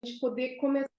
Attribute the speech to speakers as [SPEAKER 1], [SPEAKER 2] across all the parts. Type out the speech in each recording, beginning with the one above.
[SPEAKER 1] gente poder começar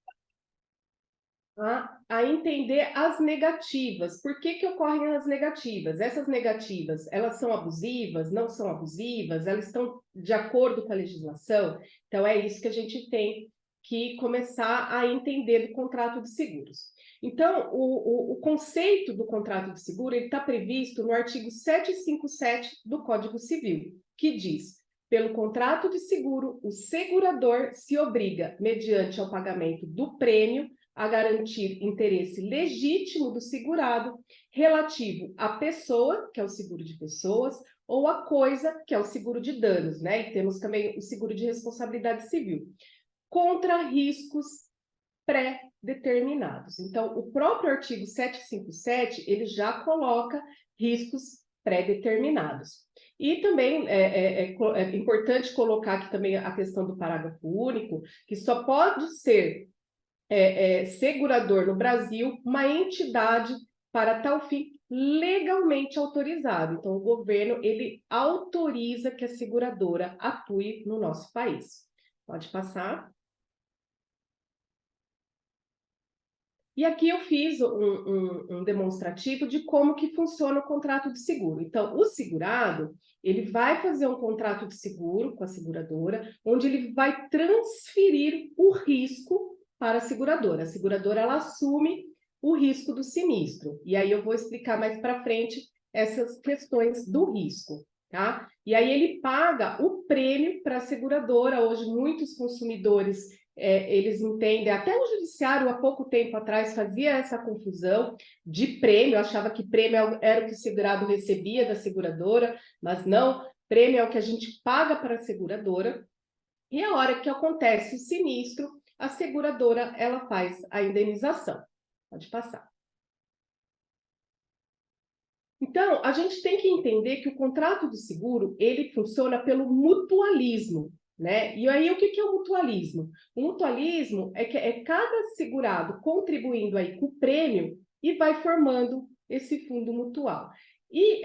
[SPEAKER 1] a entender as negativas. Por que ocorrem as negativas? Essas negativas, elas são abusivas, não são abusivas, elas estão de acordo com a legislação? Então, é isso que a gente tem que começar a entender do contrato de seguros. Então, o conceito do contrato de seguro está previsto no artigo 757 do Código Civil, que diz: pelo contrato de seguro, o segurador se obriga, mediante ao pagamento do prêmio, a garantir interesse legítimo do segurado relativo à pessoa, que é o seguro de pessoas, ou à coisa, que é o seguro de danos, né? E temos também o seguro de responsabilidade civil, contra riscos pré-determinados. Então, o próprio artigo 757, ele já coloca riscos pré-determinados. E também é importante colocar aqui também a questão do parágrafo único, que só pode ser segurador no Brasil uma entidade para tal fim legalmente autorizado. Então, o governo, ele autoriza que a seguradora atue no nosso país. Pode passar. E aqui eu fiz um demonstrativo de como que funciona o contrato de seguro. Então, o segurado, ele vai fazer um contrato de seguro com a seguradora, onde ele vai transferir o risco para a seguradora. A seguradora, ela assume o risco do sinistro. E aí eu vou explicar mais para frente essas questões do risco, tá? E aí ele paga o prêmio para a seguradora. Hoje, muitos consumidores eles entendem, até o judiciário há pouco tempo atrás fazia essa confusão de prêmio, achava que prêmio era o que o segurado recebia da seguradora, mas não, prêmio é o que a gente paga para a seguradora, e a hora que acontece o sinistro, a seguradora ela faz a indenização. Pode passar. Então, a gente tem que entender que o contrato de seguro, ele funciona pelo mutualismo, né? E aí, o que é o mutualismo? O mutualismo é que é cada segurado contribuindo aí com o prêmio e vai formando esse fundo mutual. E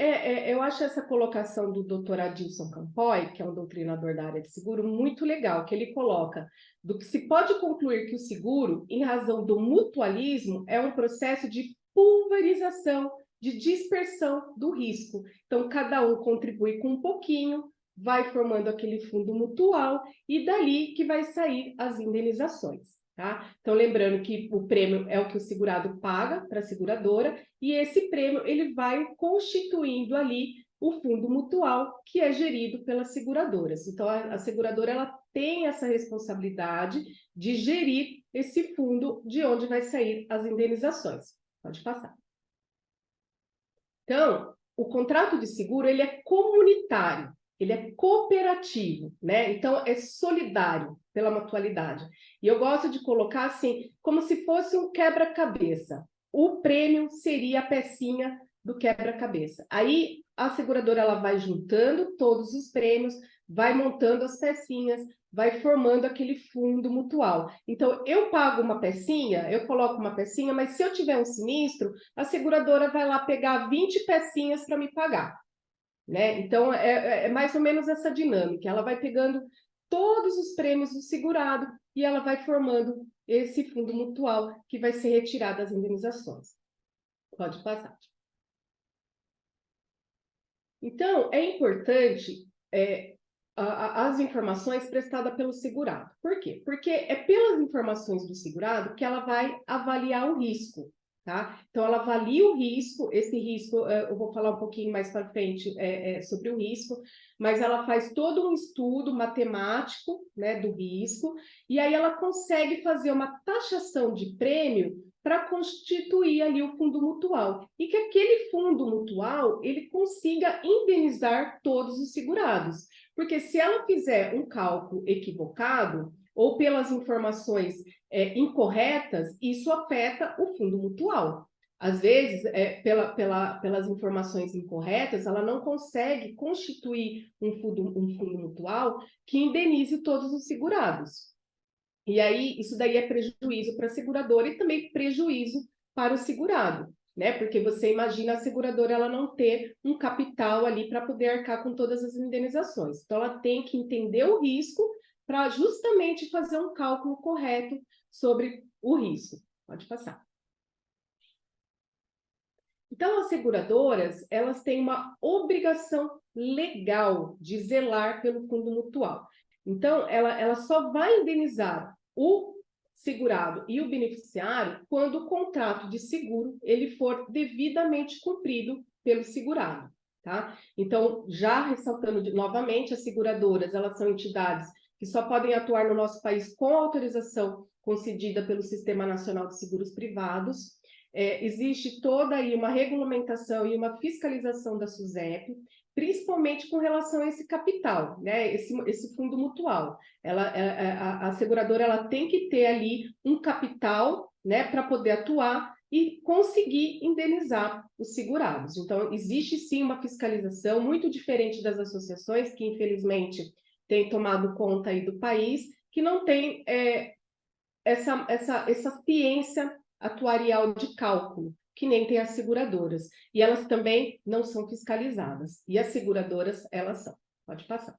[SPEAKER 1] eu acho essa colocação do Dr. Adilson Campoy, que é um doutrinador da área de seguro, muito legal, que ele coloca do que se pode concluir que o seguro, em razão do mutualismo, é um processo de pulverização, de dispersão do risco. Então, cada um contribui com um pouquinho, vai formando aquele fundo mutual e dali que vai sair as indenizações. Tá? Então, lembrando que o prêmio é o que o segurado paga para a seguradora e esse prêmio ele vai constituindo ali o fundo mutual que é gerido pelas seguradoras. Então, a seguradora ela tem essa responsabilidade de gerir esse fundo de onde vai sair as indenizações. Pode passar. Então, o contrato de seguro ele é comunitário, ele é cooperativo, né? Então, é solidário pela mutualidade. E eu gosto de colocar assim, como se fosse um quebra-cabeça. O prêmio seria a pecinha do quebra-cabeça. Aí, a seguradora ela vai juntando todos os prêmios, vai montando as pecinhas, vai formando aquele fundo mutual. Então, eu pago uma pecinha, eu coloco uma pecinha, mas se eu tiver um sinistro, a seguradora vai lá pegar 20 pecinhas para me pagar, né? Então, é mais ou menos essa dinâmica. Ela vai pegando todos os prêmios do segurado e ela vai formando esse fundo mutual que vai ser retirado das indenizações. Pode passar. Então, é importante as informações prestadas pelo segurado. Por quê? Porque é pelas informações do segurado que ela vai avaliar o risco, tá? Então, ela avalia o risco, esse risco, eu vou falar um pouquinho mais para frente sobre o risco, mas ela faz todo um estudo matemático, né, do risco, e aí ela consegue fazer uma taxação de prêmio para constituir ali o fundo mutual, e que aquele fundo mutual, ele consiga indenizar todos os segurados. Porque se ela fizer um cálculo equivocado, ou pelas informações incorretas, isso afeta o fundo mutual. Às vezes, pelas informações incorretas, ela não consegue constituir um fundo mutual que indenize todos os segurados. E aí, isso daí é prejuízo para a seguradora e também prejuízo para o segurado, né? Porque você imagina a seguradora ela não ter um capital ali para poder arcar com todas as indenizações. Então, ela tem que entender o risco para justamente fazer um cálculo correto sobre o risco. Pode passar. Então, as seguradoras, elas têm uma obrigação legal de zelar pelo fundo mutual. Então, ela só vai indenizar o segurado e o beneficiário quando o contrato de seguro ele for devidamente cumprido pelo segurado, tá? Então, já ressaltando novamente, as seguradoras, elas são entidades que só podem atuar no nosso país com autorização concedida pelo Sistema Nacional de Seguros Privados. Existe toda aí uma regulamentação e uma fiscalização da SUSEP, principalmente com relação a esse capital, né? Esse fundo mutual. A seguradora ela tem que ter ali um capital, né, para poder atuar e conseguir indenizar os segurados. Então, existe sim uma fiscalização muito diferente das associações, que infelizmente têm tomado conta aí do país, que não tem essa ciência atuarial de cálculo, que nem tem as seguradoras. E elas também não são fiscalizadas. E as seguradoras, elas são. Pode passar.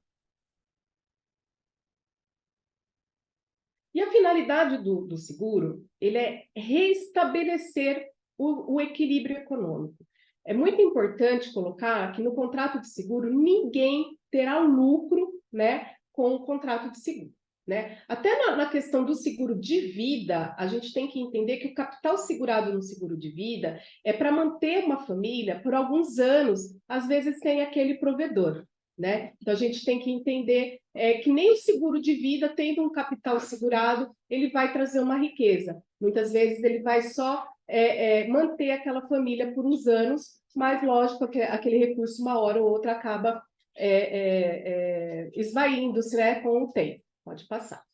[SPEAKER 1] E a finalidade do seguro, ele é restabelecer o equilíbrio econômico. É muito importante colocar que no contrato de seguro, ninguém terá lucro, né, com o contrato de seguro. Né? Até na questão do seguro de vida, a gente tem que entender que o capital segurado no seguro de vida é para manter uma família por alguns anos, às vezes sem aquele provedor. Né? Então, a gente tem que entender que nem o seguro de vida, tendo um capital segurado, ele vai trazer uma riqueza. Muitas vezes ele vai só manter aquela família por uns anos, mas, lógico, que aquele recurso, uma hora ou outra, acaba esvaindo-se, né, com o tempo. Pode passar.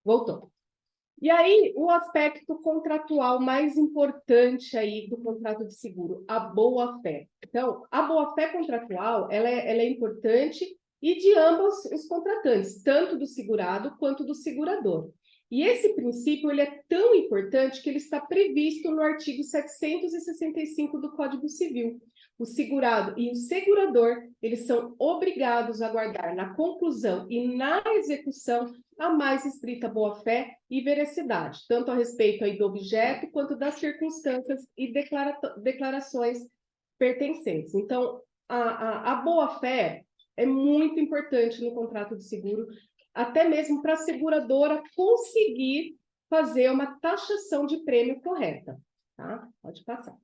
[SPEAKER 1] Voltou. E aí, o aspecto contratual mais importante aí do contrato de seguro, a boa-fé. Então, a boa-fé contratual, ela é importante e de ambos os contratantes, tanto do segurado quanto do segurador. E esse princípio, ele é tão importante que ele está previsto no artigo 765 do Código Civil. O segurado e o segurador, eles são obrigados a guardar na conclusão e na execução a mais estrita boa-fé e veracidade, tanto a respeito aí do objeto quanto das circunstâncias e declarações pertencentes. Então, a boa-fé é muito importante no contrato de seguro, até mesmo para a seguradora conseguir fazer uma taxação de prêmio correta. Tá? Pode passar.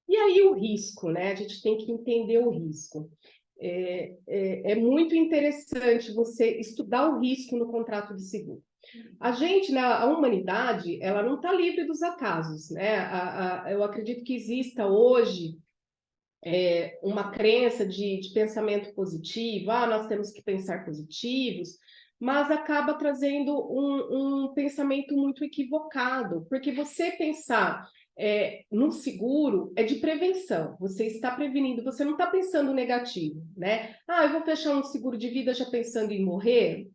[SPEAKER 1] E aí o risco, né? A gente tem que entender o risco. É muito interessante você estudar o risco no contrato de seguro. A gente, né, a humanidade, ela não está livre dos acasos, né? Eu acredito que exista hoje uma crença de pensamento positivo, nós temos que pensar positivos, mas acaba trazendo um pensamento muito equivocado, porque você pensar no seguro é de prevenção, você está prevenindo, você não está pensando negativo, né? Eu vou fechar um seguro de vida já pensando em morrer.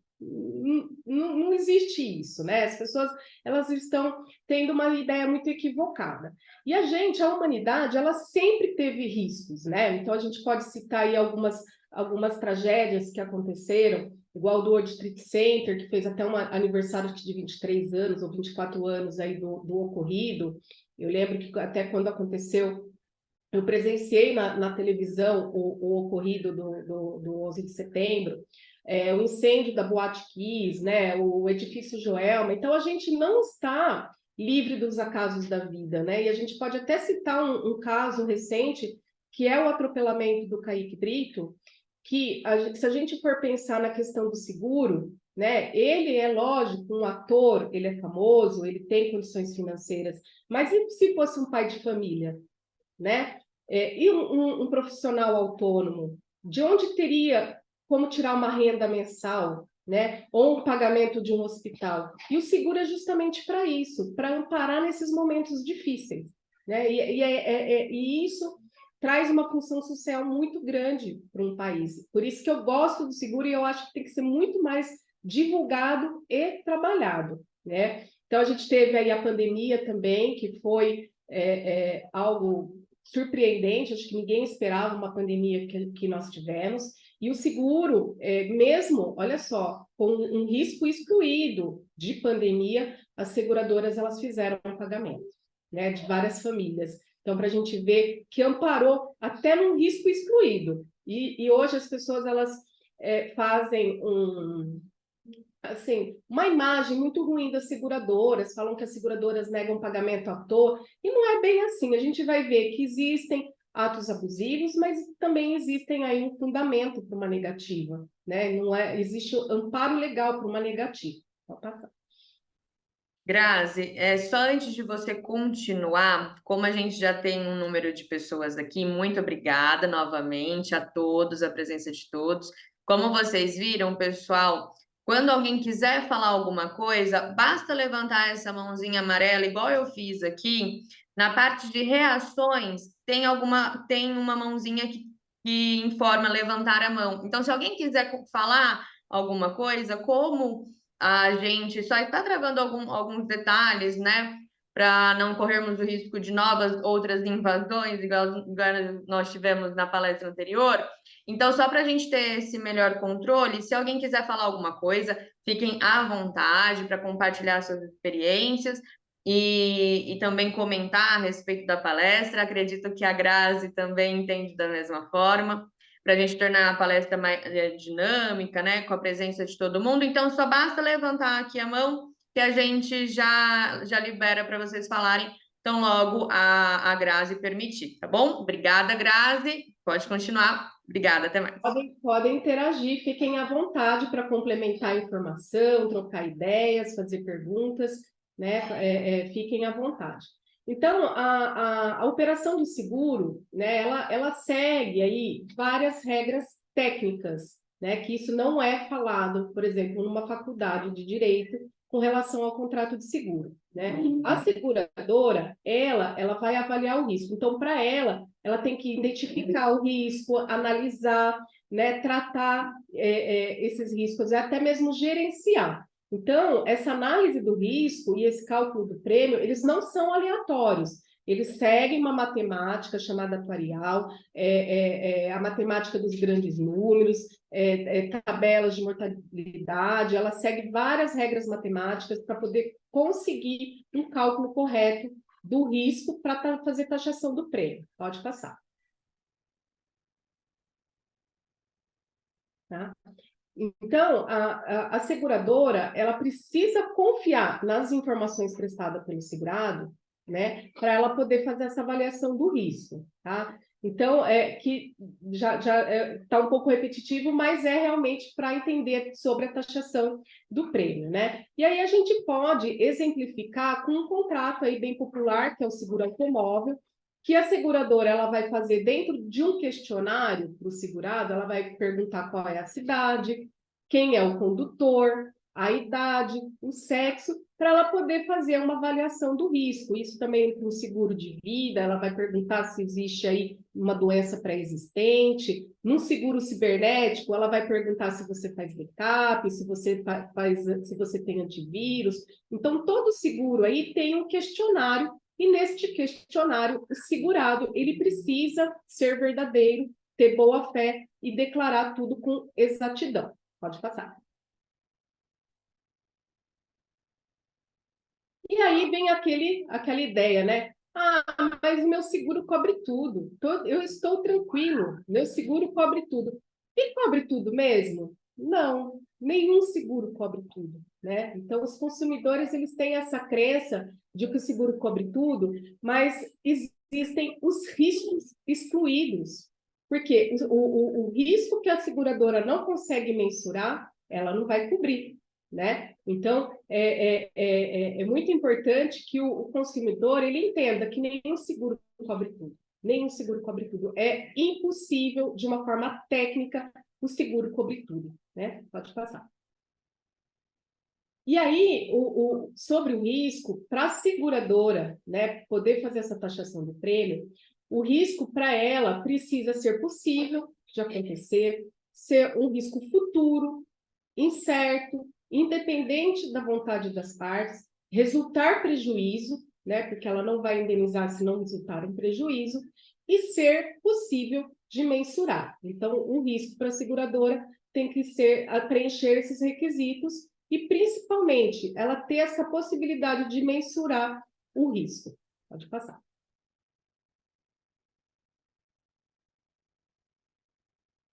[SPEAKER 1] Não existe isso, né? As pessoas elas estão tendo uma ideia muito equivocada. E a humanidade, ela sempre teve riscos, né? Então a gente pode citar aí algumas tragédias que aconteceram, igual do World Trade Center, que fez até um aniversário de 23 anos ou 24 anos aí do ocorrido. Eu lembro que até quando aconteceu, eu presenciei na televisão o ocorrido do 11 de setembro, o incêndio da Boate Kiss, né, o edifício Joelma. Então, a gente não está livre dos acasos da vida, né? E a gente pode até citar um caso recente, que é o atropelamento do Kaique Brito, que se a gente for pensar na questão do seguro, né, ele é lógico, um ator, ele é famoso, ele tem condições financeiras, mas e se fosse um pai de família, né? E um profissional autônomo, de onde teria como tirar uma renda mensal, né? Ou um pagamento de um hospital. E o seguro é justamente para isso, para amparar nesses momentos difíceis, né? E isso traz uma função social muito grande para um país. Por isso que eu gosto do seguro e eu acho que tem que ser muito mais divulgado e trabalhado, né? Então, a gente teve aí a pandemia também, que foi algo surpreendente, acho que ninguém esperava uma pandemia que nós tivemos, e o seguro, mesmo, olha só, com um risco excluído de pandemia, as seguradoras elas fizeram um pagamento, né, de várias famílias. Então, para a gente ver que amparou até num risco excluído. E hoje as pessoas elas fazem assim, uma imagem muito ruim das seguradoras, falam que as seguradoras negam pagamento à toa, e não é bem assim. A gente vai ver que existem atos abusivos, mas também existem aí um fundamento para uma negativa, né? Não é, existe um amparo legal para uma negativa. Pode passar.
[SPEAKER 2] Grazi, só antes de você continuar, como a gente já tem um número de pessoas aqui, muito obrigada novamente a todos, a presença de todos. Como vocês viram, pessoal, quando alguém quiser falar alguma coisa, basta levantar essa mãozinha amarela, igual eu fiz aqui. Na parte de reações, tem uma mãozinha que informa levantar a mão. Então, se alguém quiser falar alguma coisa, como a gente só está travando alguns detalhes, né? Para não corrermos o risco de novas outras invasões, igual nós tivemos na palestra anterior. Então, só para a gente ter esse melhor controle, se alguém quiser falar alguma coisa, fiquem à vontade para compartilhar suas experiências e também comentar a respeito da palestra. Acredito que a Grazi também entende da mesma forma para a gente tornar a palestra mais dinâmica, né, com a presença de todo mundo. Então, só basta levantar aqui a mão que a gente já libera para vocês falarem, então logo a Grazi permitir, tá bom? Obrigada, Grazi. Pode continuar. Obrigada, até mais.
[SPEAKER 1] Podem interagir, fiquem à vontade para complementar a informação, trocar ideias, fazer perguntas, né? Fiquem à vontade. Então, a operação do seguro, né, ela segue aí várias regras técnicas, né, que isso não é falado, por exemplo, numa faculdade de direito com relação ao contrato de seguro, né? A seguradora, ela vai avaliar o risco. Então, para ela tem que identificar o risco, analisar, né, tratar esses riscos, até mesmo gerenciar. Então, essa análise do risco e esse cálculo do prêmio, eles não são aleatórios. Eles seguem uma matemática chamada atuarial, a matemática dos grandes números, tabelas de mortalidade, ela segue várias regras matemáticas para poder conseguir um cálculo correto do risco para fazer taxação do prêmio. Pode passar. Tá? Então, a seguradora, ela precisa confiar nas informações prestadas pelo segurado, né, para ela poder fazer essa avaliação do risco, tá? Então, que já está um pouco repetitivo, mas é realmente para entender sobre a taxação do prêmio, né? E aí a gente pode exemplificar com um contrato aí bem popular, que é o seguro automóvel, que a seguradora ela vai fazer dentro de um questionário para o segurado, ela vai perguntar qual é a cidade, quem é o condutor, a idade, o sexo, para ela poder fazer uma avaliação do risco. Isso também para o seguro de vida, ela vai perguntar se existe aí uma doença pré-existente. Num seguro cibernético, ela vai perguntar se você faz backup, se você tem antivírus. Então, todo seguro aí tem um questionário e neste questionário, o segurado, ele precisa ser verdadeiro, ter boa fé e declarar tudo com exatidão. Pode passar. E aí vem aquela ideia, né? Ah, mas o meu seguro cobre tudo. Eu estou tranquilo, meu seguro cobre tudo. E cobre tudo mesmo? Não, nenhum seguro cobre tudo, né? Então, os consumidores, eles têm essa crença de que o seguro cobre tudo, mas existem os riscos excluídos. Porque o risco que a seguradora não consegue mensurar, ela não vai cobrir, né? Então, é muito importante que o consumidor ele entenda que nenhum seguro cobre tudo. Nenhum seguro cobre tudo. É impossível, de uma forma técnica, o seguro cobrir tudo, né? Pode passar. E aí, sobre o risco, para a seguradora, né, poder fazer essa taxação do prêmio, o risco para ela precisa ser possível de acontecer, ser um risco futuro, incerto, independente da vontade das partes, resultar prejuízo, né, porque ela não vai indenizar se não resultar um prejuízo, e ser possível de mensurar. Então, o risco para a seguradora tem que ser preencher esses requisitos e, principalmente, ela ter essa possibilidade de mensurar o risco. Pode passar.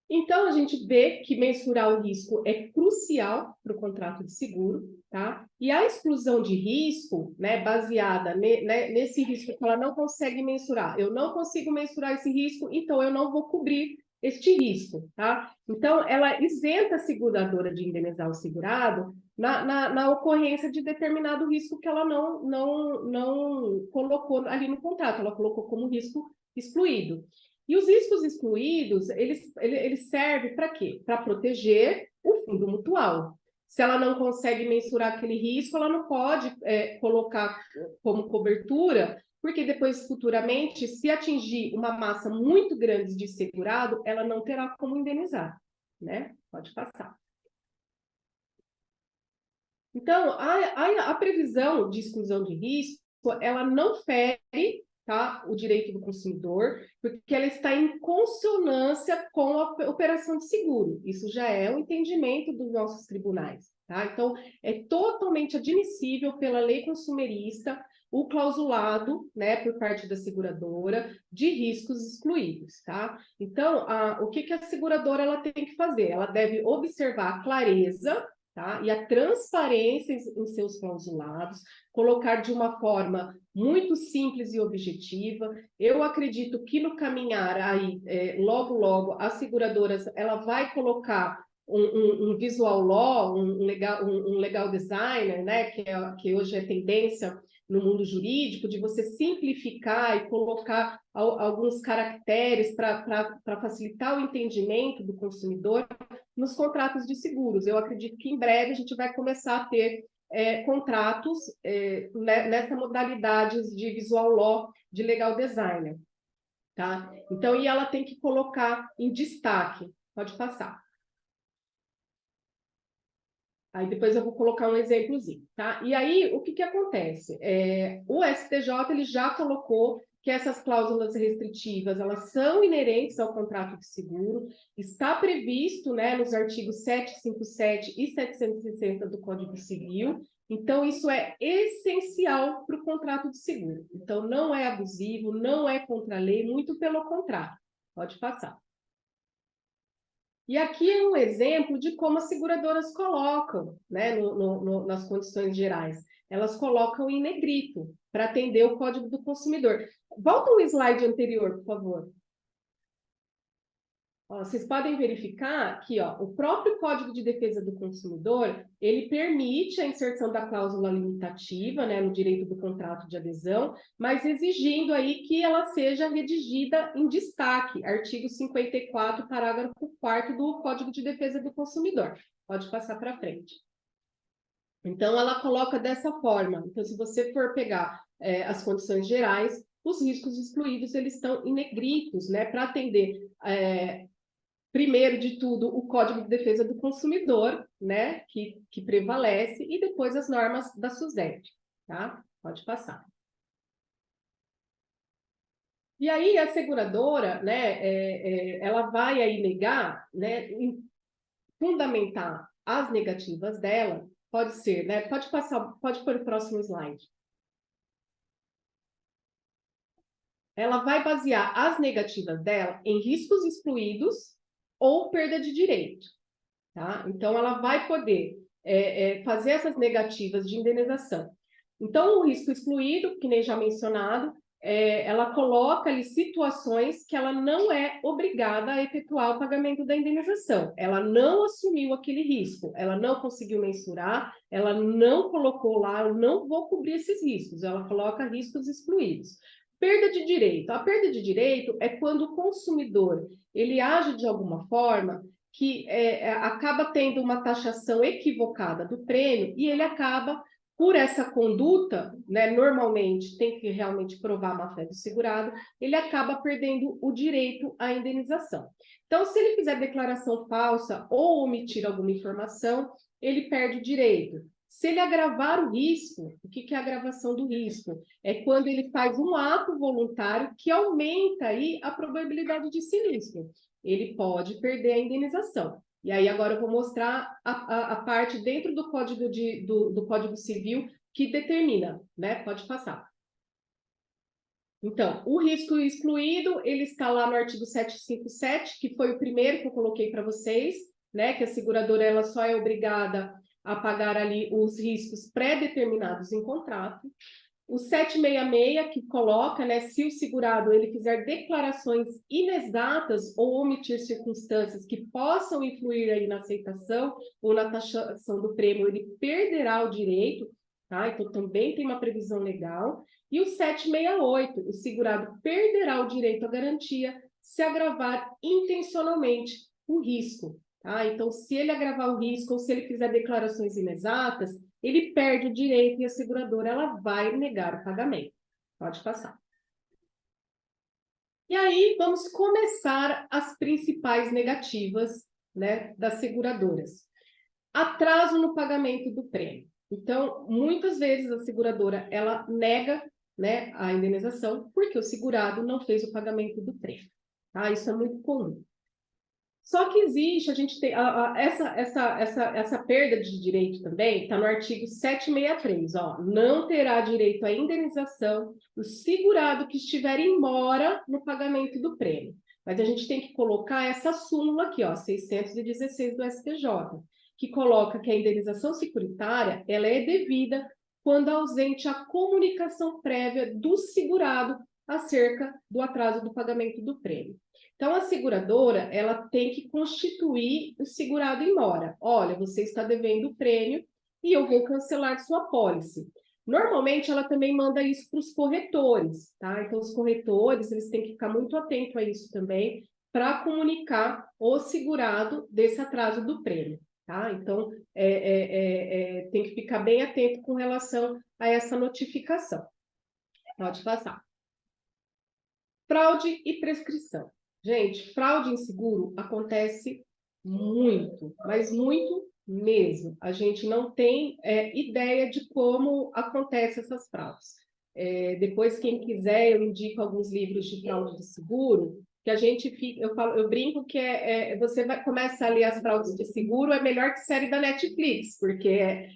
[SPEAKER 1] Então, a gente vê que mensurar o risco é crucial para o contrato de seguro, tá? E a exclusão de risco, né, baseada nesse risco que ela não consegue mensurar, eu não consigo mensurar esse risco, então eu não vou cobrir este risco, tá? Então, ela isenta a seguradora de indenizar o segurado na ocorrência de determinado risco que ela não colocou ali no contrato, ela colocou como risco excluído. E os riscos excluídos, eles servem para quê? Para proteger o fundo mutual. Se ela não consegue mensurar aquele risco, ela não pode colocar como cobertura, porque depois, futuramente, se atingir uma massa muito grande de segurado, ela não terá como indenizar, né? Pode passar. Então, a previsão de exclusão de risco, ela não fere, tá, o direito do consumidor, porque ela está em consonância com a operação de seguro. Isso já é o entendimento dos nossos tribunais, tá? Então, é totalmente admissível pela lei consumerista o clausulado, né, por parte da seguradora, de riscos excluídos, tá? Então, o que a seguradora ela tem que fazer? Ela deve observar a clareza, tá? E a transparência em seus clausulados, colocar de uma forma muito simples e objetiva. Eu acredito que no caminhar aí, logo, as seguradoras, ela vai colocar um visual law, um legal designer, né, que hoje é tendência no mundo jurídico, de você simplificar e colocar alguns caracteres para facilitar o entendimento do consumidor nos contratos de seguros. Eu acredito que em breve a gente vai começar a ter contratos nessa modalidade de visual law, de legal designer, tá? Então, e ela tem que colocar em destaque. Pode passar. Aí depois eu vou colocar um exemplozinho, tá? E aí, o que acontece? O STJ ele já colocou que essas cláusulas restritivas, elas são inerentes ao contrato de seguro, está previsto, né, nos artigos 757 e 760 do Código Civil, então isso é essencial para o contrato de seguro. Então, não é abusivo, não é contra a lei, muito pelo contrário. Pode passar. E aqui é um exemplo de como as seguradoras colocam, né, nas condições gerais. Elas colocam em negrito, para atender o Código do Consumidor. Volta um slide anterior, por favor. Ó, vocês podem verificar que o próprio Código de Defesa do Consumidor, ele permite a inserção da cláusula limitativa, né, no direito do contrato de adesão, mas exigindo aí que ela seja redigida em destaque, artigo 54, parágrafo 4º do Código de Defesa do Consumidor. Pode passar para frente. Então, ela coloca dessa forma. Então, se você for pegar as condições gerais, os riscos excluídos, eles estão em negritos, né, para atender primeiro de tudo, o Código de Defesa do Consumidor, né, que prevalece, e depois as normas da SUSEP, tá? Pode passar. E aí, a seguradora, né, ela vai aí negar, né, fundamentar as negativas dela, pode ser, né, pode passar, pode pôr o próximo slide. Ela vai basear as negativas dela em riscos excluídos ou perda de direito. Tá? Então, ela vai poder fazer essas negativas de indenização. Então, o risco excluído, que nem já mencionado, ela coloca ali situações que ela não é obrigada a efetuar o pagamento da indenização. Ela não assumiu aquele risco, ela não conseguiu mensurar, ela não colocou lá, eu não vou cobrir esses riscos, ela coloca riscos excluídos. Perda de direito. A perda de direito é quando o consumidor ele age de alguma forma que acaba tendo uma taxação equivocada do prêmio e ele acaba, por essa conduta, né, normalmente tem que realmente provar a má-fé do segurado, ele acaba perdendo o direito à indenização. Então, se ele fizer declaração falsa ou omitir alguma informação, ele perde o direito. Se ele agravar o risco, o que é a agravação do risco? É quando ele faz um ato voluntário que aumenta aí a probabilidade de sinistro. Ele pode perder a indenização. E aí agora eu vou mostrar a parte dentro do Código, do Código Civil que determina, né? Pode passar. Então, o risco excluído, ele está lá no artigo 757, que foi o primeiro que eu coloquei para vocês, né? Que a seguradora ela só é obrigada a pagar ali os riscos pré-determinados em contrato. O 766, que coloca, né, se o segurado ele fizer declarações inexatas ou omitir circunstâncias que possam influir aí na aceitação ou na taxação do prêmio, ele perderá o direito, tá? Então, também tem uma previsão legal. E o 768, o segurado perderá o direito à garantia se agravar intencionalmente o risco, tá? Então, se ele agravar o risco ou se ele fizer declarações inexatas, ele perde o direito e a seguradora ela vai negar o pagamento. Pode passar. E aí, vamos começar as principais negativas, né, das seguradoras. Atraso no pagamento do prêmio. Então, muitas vezes a seguradora ela nega, né, a indenização porque o segurado não fez o pagamento do prêmio. Tá? Isso é muito comum. Só que existe, a gente tem essa perda de direito também, está no artigo 763, ó, não terá direito à indenização o segurado que estiver em mora no pagamento do prêmio. Mas a gente tem que colocar essa súmula aqui, ó, 616 do STJ, que coloca que a indenização securitária ela é devida quando ausente a comunicação prévia do segurado acerca do atraso do pagamento do prêmio. Então, a seguradora, ela tem que constituir o segurado em mora. Olha, você está devendo o prêmio e eu vou cancelar sua apólice. Normalmente, ela também manda isso para os corretores, tá? Então, os corretores, eles têm que ficar muito atentos a isso também, para comunicar o segurado desse atraso do prêmio, tá? Então, tem que ficar bem atento com relação a essa notificação. Pode passar. Fraude e prescrição. Gente, fraude em seguro acontece muito, mas muito mesmo. A gente não tem ideia de como acontecem essas fraudes. Depois, quem quiser, eu indico alguns livros de fraude de seguro, que a gente fica, eu brinco que você começa a ler as fraudes de seguro, é melhor que série da Netflix, porque é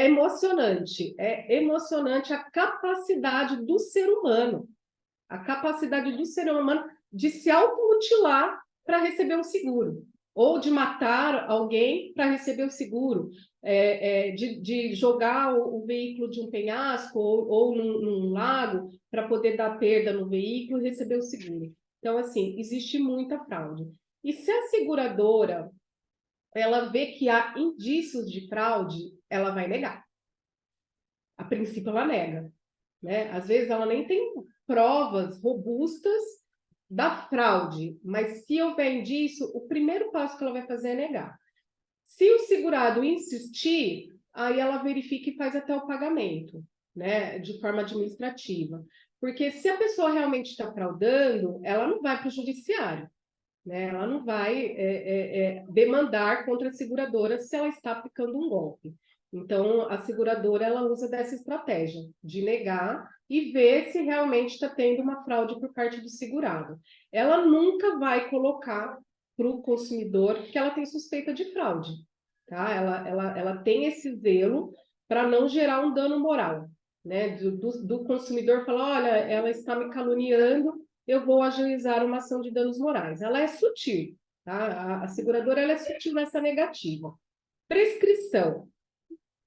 [SPEAKER 1] emocionante a capacidade do ser humano de se automutilar para receber um seguro, ou de matar alguém para receber o seguro, de jogar o veículo de um penhasco ou num lago para poder dar perda no veículo e receber o seguro. Então, assim, existe muita fraude. E se a seguradora ela vê que há indícios de fraude, ela vai negar. A princípio, ela nega, né? Às vezes, ela nem tem provas robustas da fraude, mas se houver indício, o primeiro passo que ela vai fazer é negar. Se o segurado insistir, aí ela verifica e faz até o pagamento, né, de forma administrativa. Porque se a pessoa realmente está fraudando, ela não vai para o judiciário, né? Ela não vai demandar contra a seguradora se ela está aplicando um golpe. Então, a seguradora ela usa dessa estratégia de negar e ver se realmente está tendo uma fraude por parte do segurado. Ela nunca vai colocar para o consumidor que ela tem suspeita de fraude, tá? Ela tem esse zelo para não gerar um dano moral, né? Do consumidor falar, olha, ela está me caluniando, eu vou ajuizar uma ação de danos morais. Ela é sutil, tá? A seguradora ela é sutil nessa negativa. Prescrição.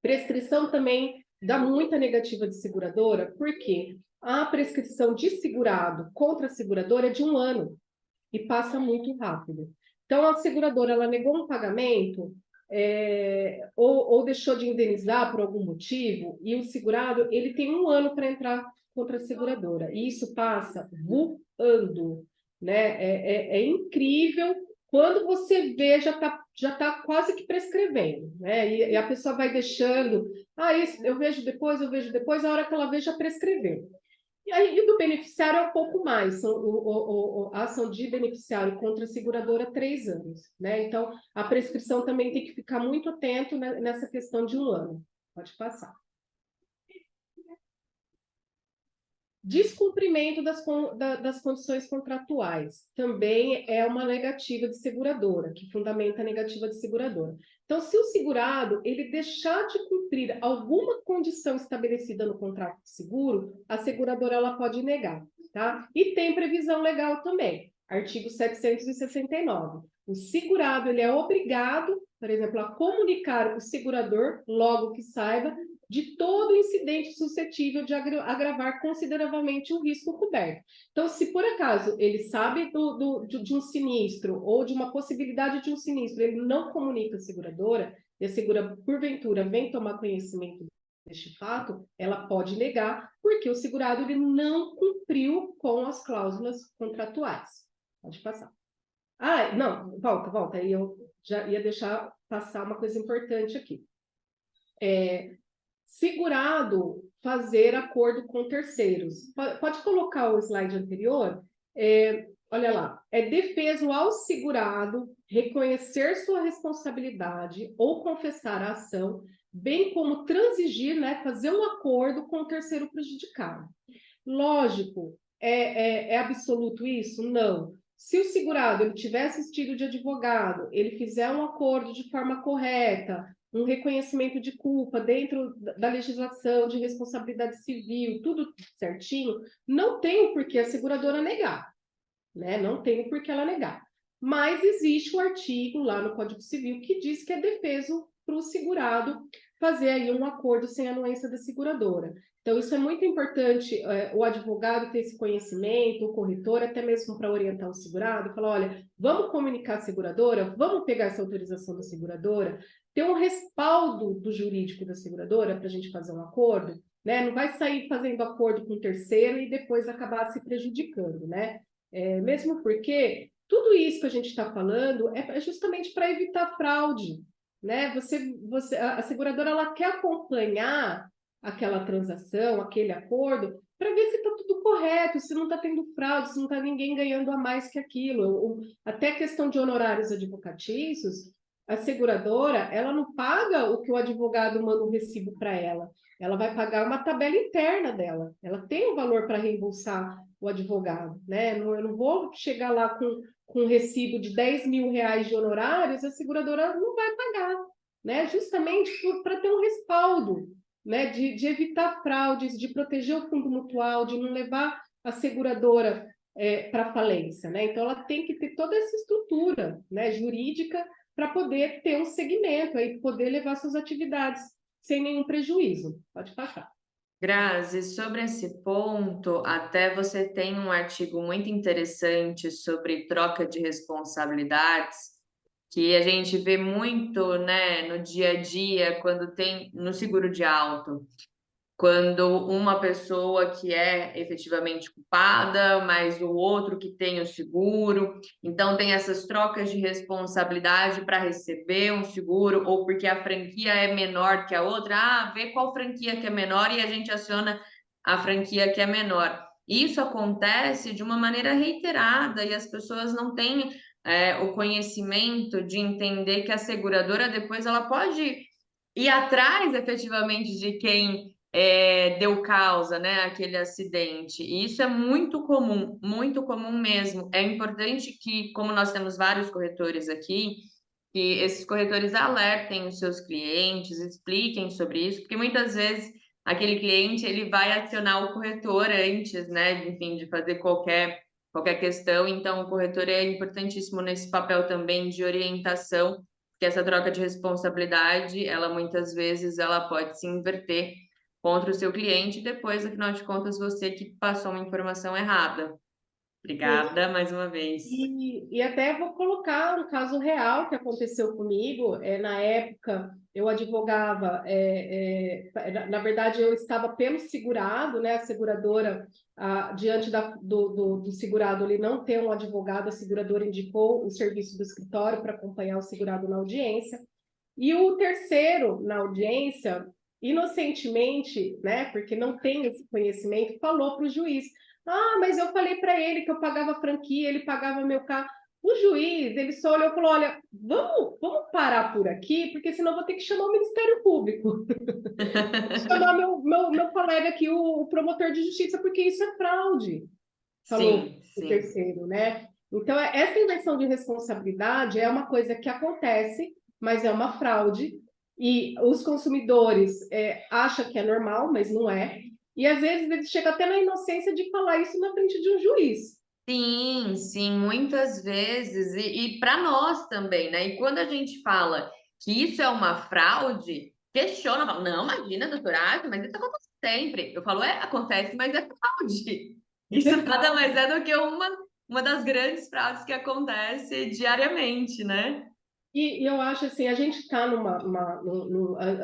[SPEAKER 1] Prescrição também dá muita negativa de seguradora, porque a prescrição de segurado contra a seguradora é de 1 ano e passa muito rápido. Então, a seguradora ela negou um pagamento ou deixou de indenizar por algum motivo, e o segurado ele tem 1 ano para entrar contra a seguradora, e isso passa voando, né? É incrível Quando você vê, já tá quase que prescrevendo, né? E a pessoa vai deixando, isso eu vejo depois, a hora que ela vê, já prescreveu. E aí, o do beneficiário é um pouco mais, a ação de beneficiário contra a seguradora, 3 anos, né? Então, a prescrição também tem que ficar muito atento nessa questão de 1 ano. Pode passar. Descumprimento das condições contratuais também é uma negativa de seguradora, que fundamenta a negativa de seguradora. Então, se o segurado ele deixar de cumprir alguma condição estabelecida no contrato de seguro, a seguradora ela pode negar, tá? E tem previsão legal também, artigo 769. O segurado ele é obrigado, por exemplo, a comunicar o segurador, logo que saiba, de todo incidente suscetível de agravar consideravelmente o risco coberto. Então, se por acaso ele sabe de um sinistro ou de uma possibilidade de um sinistro, ele não comunica a seguradora, e a seguradora, porventura, vem tomar conhecimento deste fato, ela pode negar, porque o segurado ele não cumpriu com as cláusulas contratuais. Pode passar. Não, volta. Aí eu já ia deixar passar uma coisa importante aqui. Segurado fazer acordo com terceiros. Pode colocar o slide anterior? Olha lá, é defeso ao segurado reconhecer sua responsabilidade ou confessar a ação, bem como transigir, né, fazer um acordo com o terceiro prejudicado. Lógico, é absoluto isso? Não. Se o segurado ele tiver assistido de advogado, ele fizer um acordo de forma correta, um reconhecimento de culpa dentro da legislação de responsabilidade civil, tudo certinho, não tem o porquê a seguradora negar, né? Não tem o porquê ela negar. Mas existe um artigo lá no Código Civil que diz que é defeso para o segurado fazer aí um acordo sem anuência da seguradora. Então, isso é muito importante, o advogado ter esse conhecimento, o corretor, até mesmo para orientar o segurado, falar, olha, vamos comunicar a seguradora, vamos pegar essa autorização da seguradora, ter um respaldo do jurídico da seguradora para a gente fazer um acordo, né? Não vai sair fazendo acordo com o terceiro e depois acabar se prejudicando, né? Mesmo porque tudo isso que a gente está falando é justamente para evitar fraude, né? A seguradora ela quer acompanhar aquela transação, aquele acordo, para ver se está tudo correto, se não está tendo fraude, se não está ninguém ganhando a mais que aquilo. Até questão de honorários advocatícios, a seguradora ela não paga o que o advogado manda um recibo para ela. Ela vai pagar uma tabela interna dela. Ela tem um valor para reembolsar o advogado, né? Eu não vou chegar lá com um recibo de 10 mil reais de honorários, a seguradora não vai pagar, né? Justamente para ter um respaldo, né? De evitar fraudes, de proteger o fundo mutual, de não levar a seguradora para falência, né? Então, ela tem que ter toda essa estrutura, né, jurídica para poder ter um segmento, aí poder levar suas atividades sem nenhum prejuízo. Pode passar.
[SPEAKER 2] Grazi, sobre esse ponto, até você tem um artigo muito interessante sobre troca de responsabilidades, que a gente vê muito, né, no dia a dia, quando tem no seguro de auto. Quando uma pessoa que é efetivamente culpada, mas o outro que tem o seguro. Então, tem essas trocas de responsabilidade para receber um seguro, ou porque a franquia é menor que a outra. Vê qual franquia que é menor e a gente aciona a franquia que é menor. Isso acontece de uma maneira reiterada e as pessoas não têm o conhecimento de entender que a seguradora depois ela pode ir atrás efetivamente de quem deu causa, né, aquele acidente. E isso é muito comum mesmo. É importante que, como nós temos vários corretores aqui, que esses corretores alertem os seus clientes, expliquem sobre isso, porque muitas vezes aquele cliente ele vai acionar o corretor antes, né, enfim, de fazer qualquer questão. Então, o corretor é importantíssimo nesse papel também de orientação, porque essa troca de responsabilidade, ela muitas vezes ela pode se inverter contra o seu cliente, depois, afinal de contas, você que passou uma informação errada. Obrigada mais uma vez.
[SPEAKER 1] E até vou colocar um caso real que aconteceu comigo. Na época, eu advogava, na verdade, eu estava pelo segurado, né? A seguradora, diante do segurado, ele não ter um advogado, a seguradora indicou o serviço do escritório para acompanhar o segurado na audiência. E o terceiro, na audiência, inocentemente, né? Porque não tem esse conhecimento, falou para o juiz. Ah, mas eu falei para ele que eu pagava franquia, ele pagava meu carro. O juiz, ele só olhou e falou: olha, vamos parar por aqui, porque senão eu vou ter que chamar o Ministério Público, chamar meu colega aqui, o promotor de justiça, porque isso é fraude, falou
[SPEAKER 2] Sim,
[SPEAKER 1] o
[SPEAKER 2] sim.
[SPEAKER 1] terceiro, né? Então, essa inversão de responsabilidade é uma coisa que acontece, mas é uma fraude, e os consumidores acham que é normal, mas não é. E às vezes eles chegam até na inocência de falar isso na frente de um juiz.
[SPEAKER 2] Sim, sim, muitas vezes, e para nós também, né? E quando a gente fala que isso é uma fraude, questiona, fala, não, imagina, doutora, mas isso acontece sempre. Eu falo, acontece, mas é fraude. Isso nada mais é do que uma das grandes fraudes que acontece diariamente, né?
[SPEAKER 1] E eu acho assim, a gente está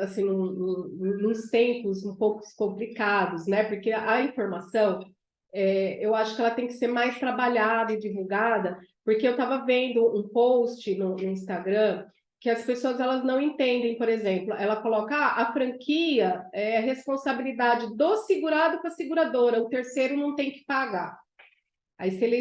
[SPEAKER 1] assim, nos tempos um pouco complicados, né? Porque a informação, eu acho que ela tem que ser mais trabalhada e divulgada, porque eu estava vendo um post no Instagram que as pessoas elas não entendem, por exemplo, ela coloca a franquia é responsabilidade do segurado com a seguradora, o terceiro não tem que pagar. Aí você lê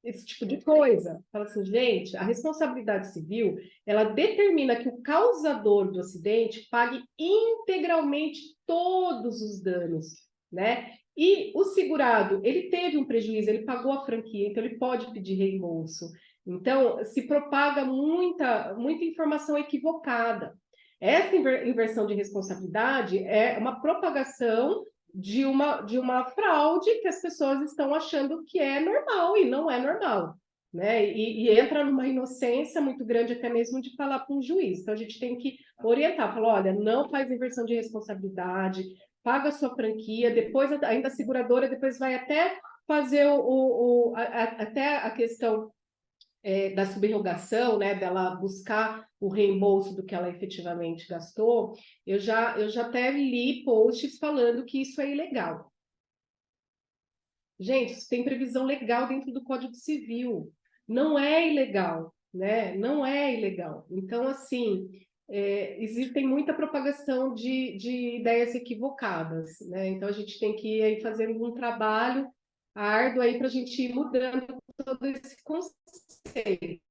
[SPEAKER 1] esse tipo de coisa. Fala assim, gente, a responsabilidade civil, ela determina que o causador do acidente pague integralmente todos os danos, né? E o segurado, ele teve um prejuízo, ele pagou a franquia, então ele pode pedir reembolso. Então, se propaga muita informação equivocada. Essa inversão de responsabilidade é uma propagação de uma fraude que as pessoas estão achando que é normal e não é normal, né? E entra numa inocência muito grande até mesmo de falar para um juiz. Então a gente tem que orientar, falar, olha, não faz inversão de responsabilidade, paga a sua franquia, depois ainda a seguradora depois vai até fazer até a questão da subrogação, né, dela buscar o reembolso do que ela efetivamente gastou, eu já até li posts falando que isso é ilegal. Gente, isso tem previsão legal dentro do Código Civil. Não é ilegal, né? Não é ilegal. Então, assim, existem muita propagação de ideias equivocadas, né? Então, a gente tem que ir aí fazendo um trabalho árduo aí para a gente ir mudando todo esse conceito.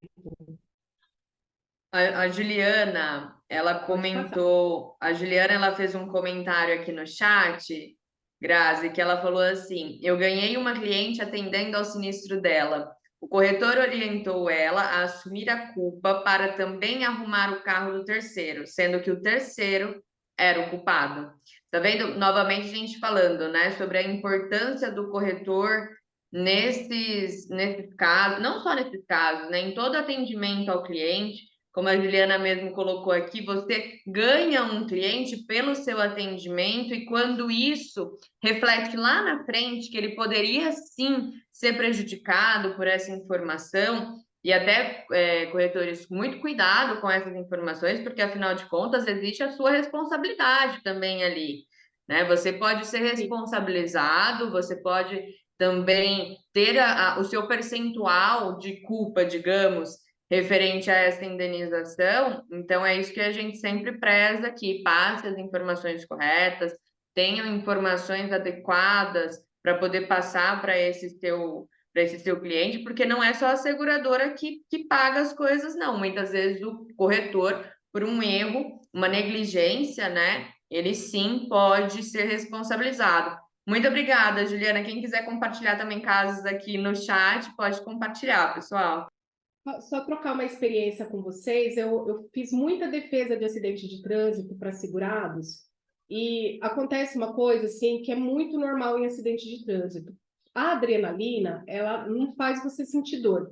[SPEAKER 2] A Juliana, ela
[SPEAKER 1] Pode passar.
[SPEAKER 2] comentou, a Juliana, ela fez um comentário aqui no chat, Grazi, que ela falou assim: eu ganhei uma cliente atendendo ao sinistro dela. O corretor orientou ela a assumir a culpa para também arrumar o carro do terceiro, sendo que o terceiro era o culpado. Tá vendo? Novamente a gente falando, né, sobre a importância do corretor nesses casos, não só nesses casos, né, em todo atendimento ao cliente. Como a Juliana mesmo colocou aqui, você ganha um cliente pelo seu atendimento, e quando isso reflete lá na frente que ele poderia sim ser prejudicado por essa informação, e até corretores, muito cuidado com essas informações, porque afinal de contas existe a sua responsabilidade também ali, né? Você pode ser
[SPEAKER 1] Sim.
[SPEAKER 2] responsabilizado, você pode também ter o seu percentual de culpa, digamos, referente a essa indenização. Então, é isso que a gente sempre preza aqui: passe as informações corretas, tenham informações adequadas para poder passar para esse seu cliente, porque não é só a seguradora que paga as coisas, não. Muitas vezes o corretor, por um erro, uma negligência, né? Ele sim pode ser responsabilizado. Muito obrigada, Juliana. Quem quiser compartilhar também casos aqui no chat, pode compartilhar, pessoal.
[SPEAKER 1] Só trocar uma experiência com vocês, eu fiz muita defesa de acidente de trânsito para segurados, e acontece uma coisa assim que é muito normal em acidente de trânsito. A adrenalina, ela não faz você sentir dor.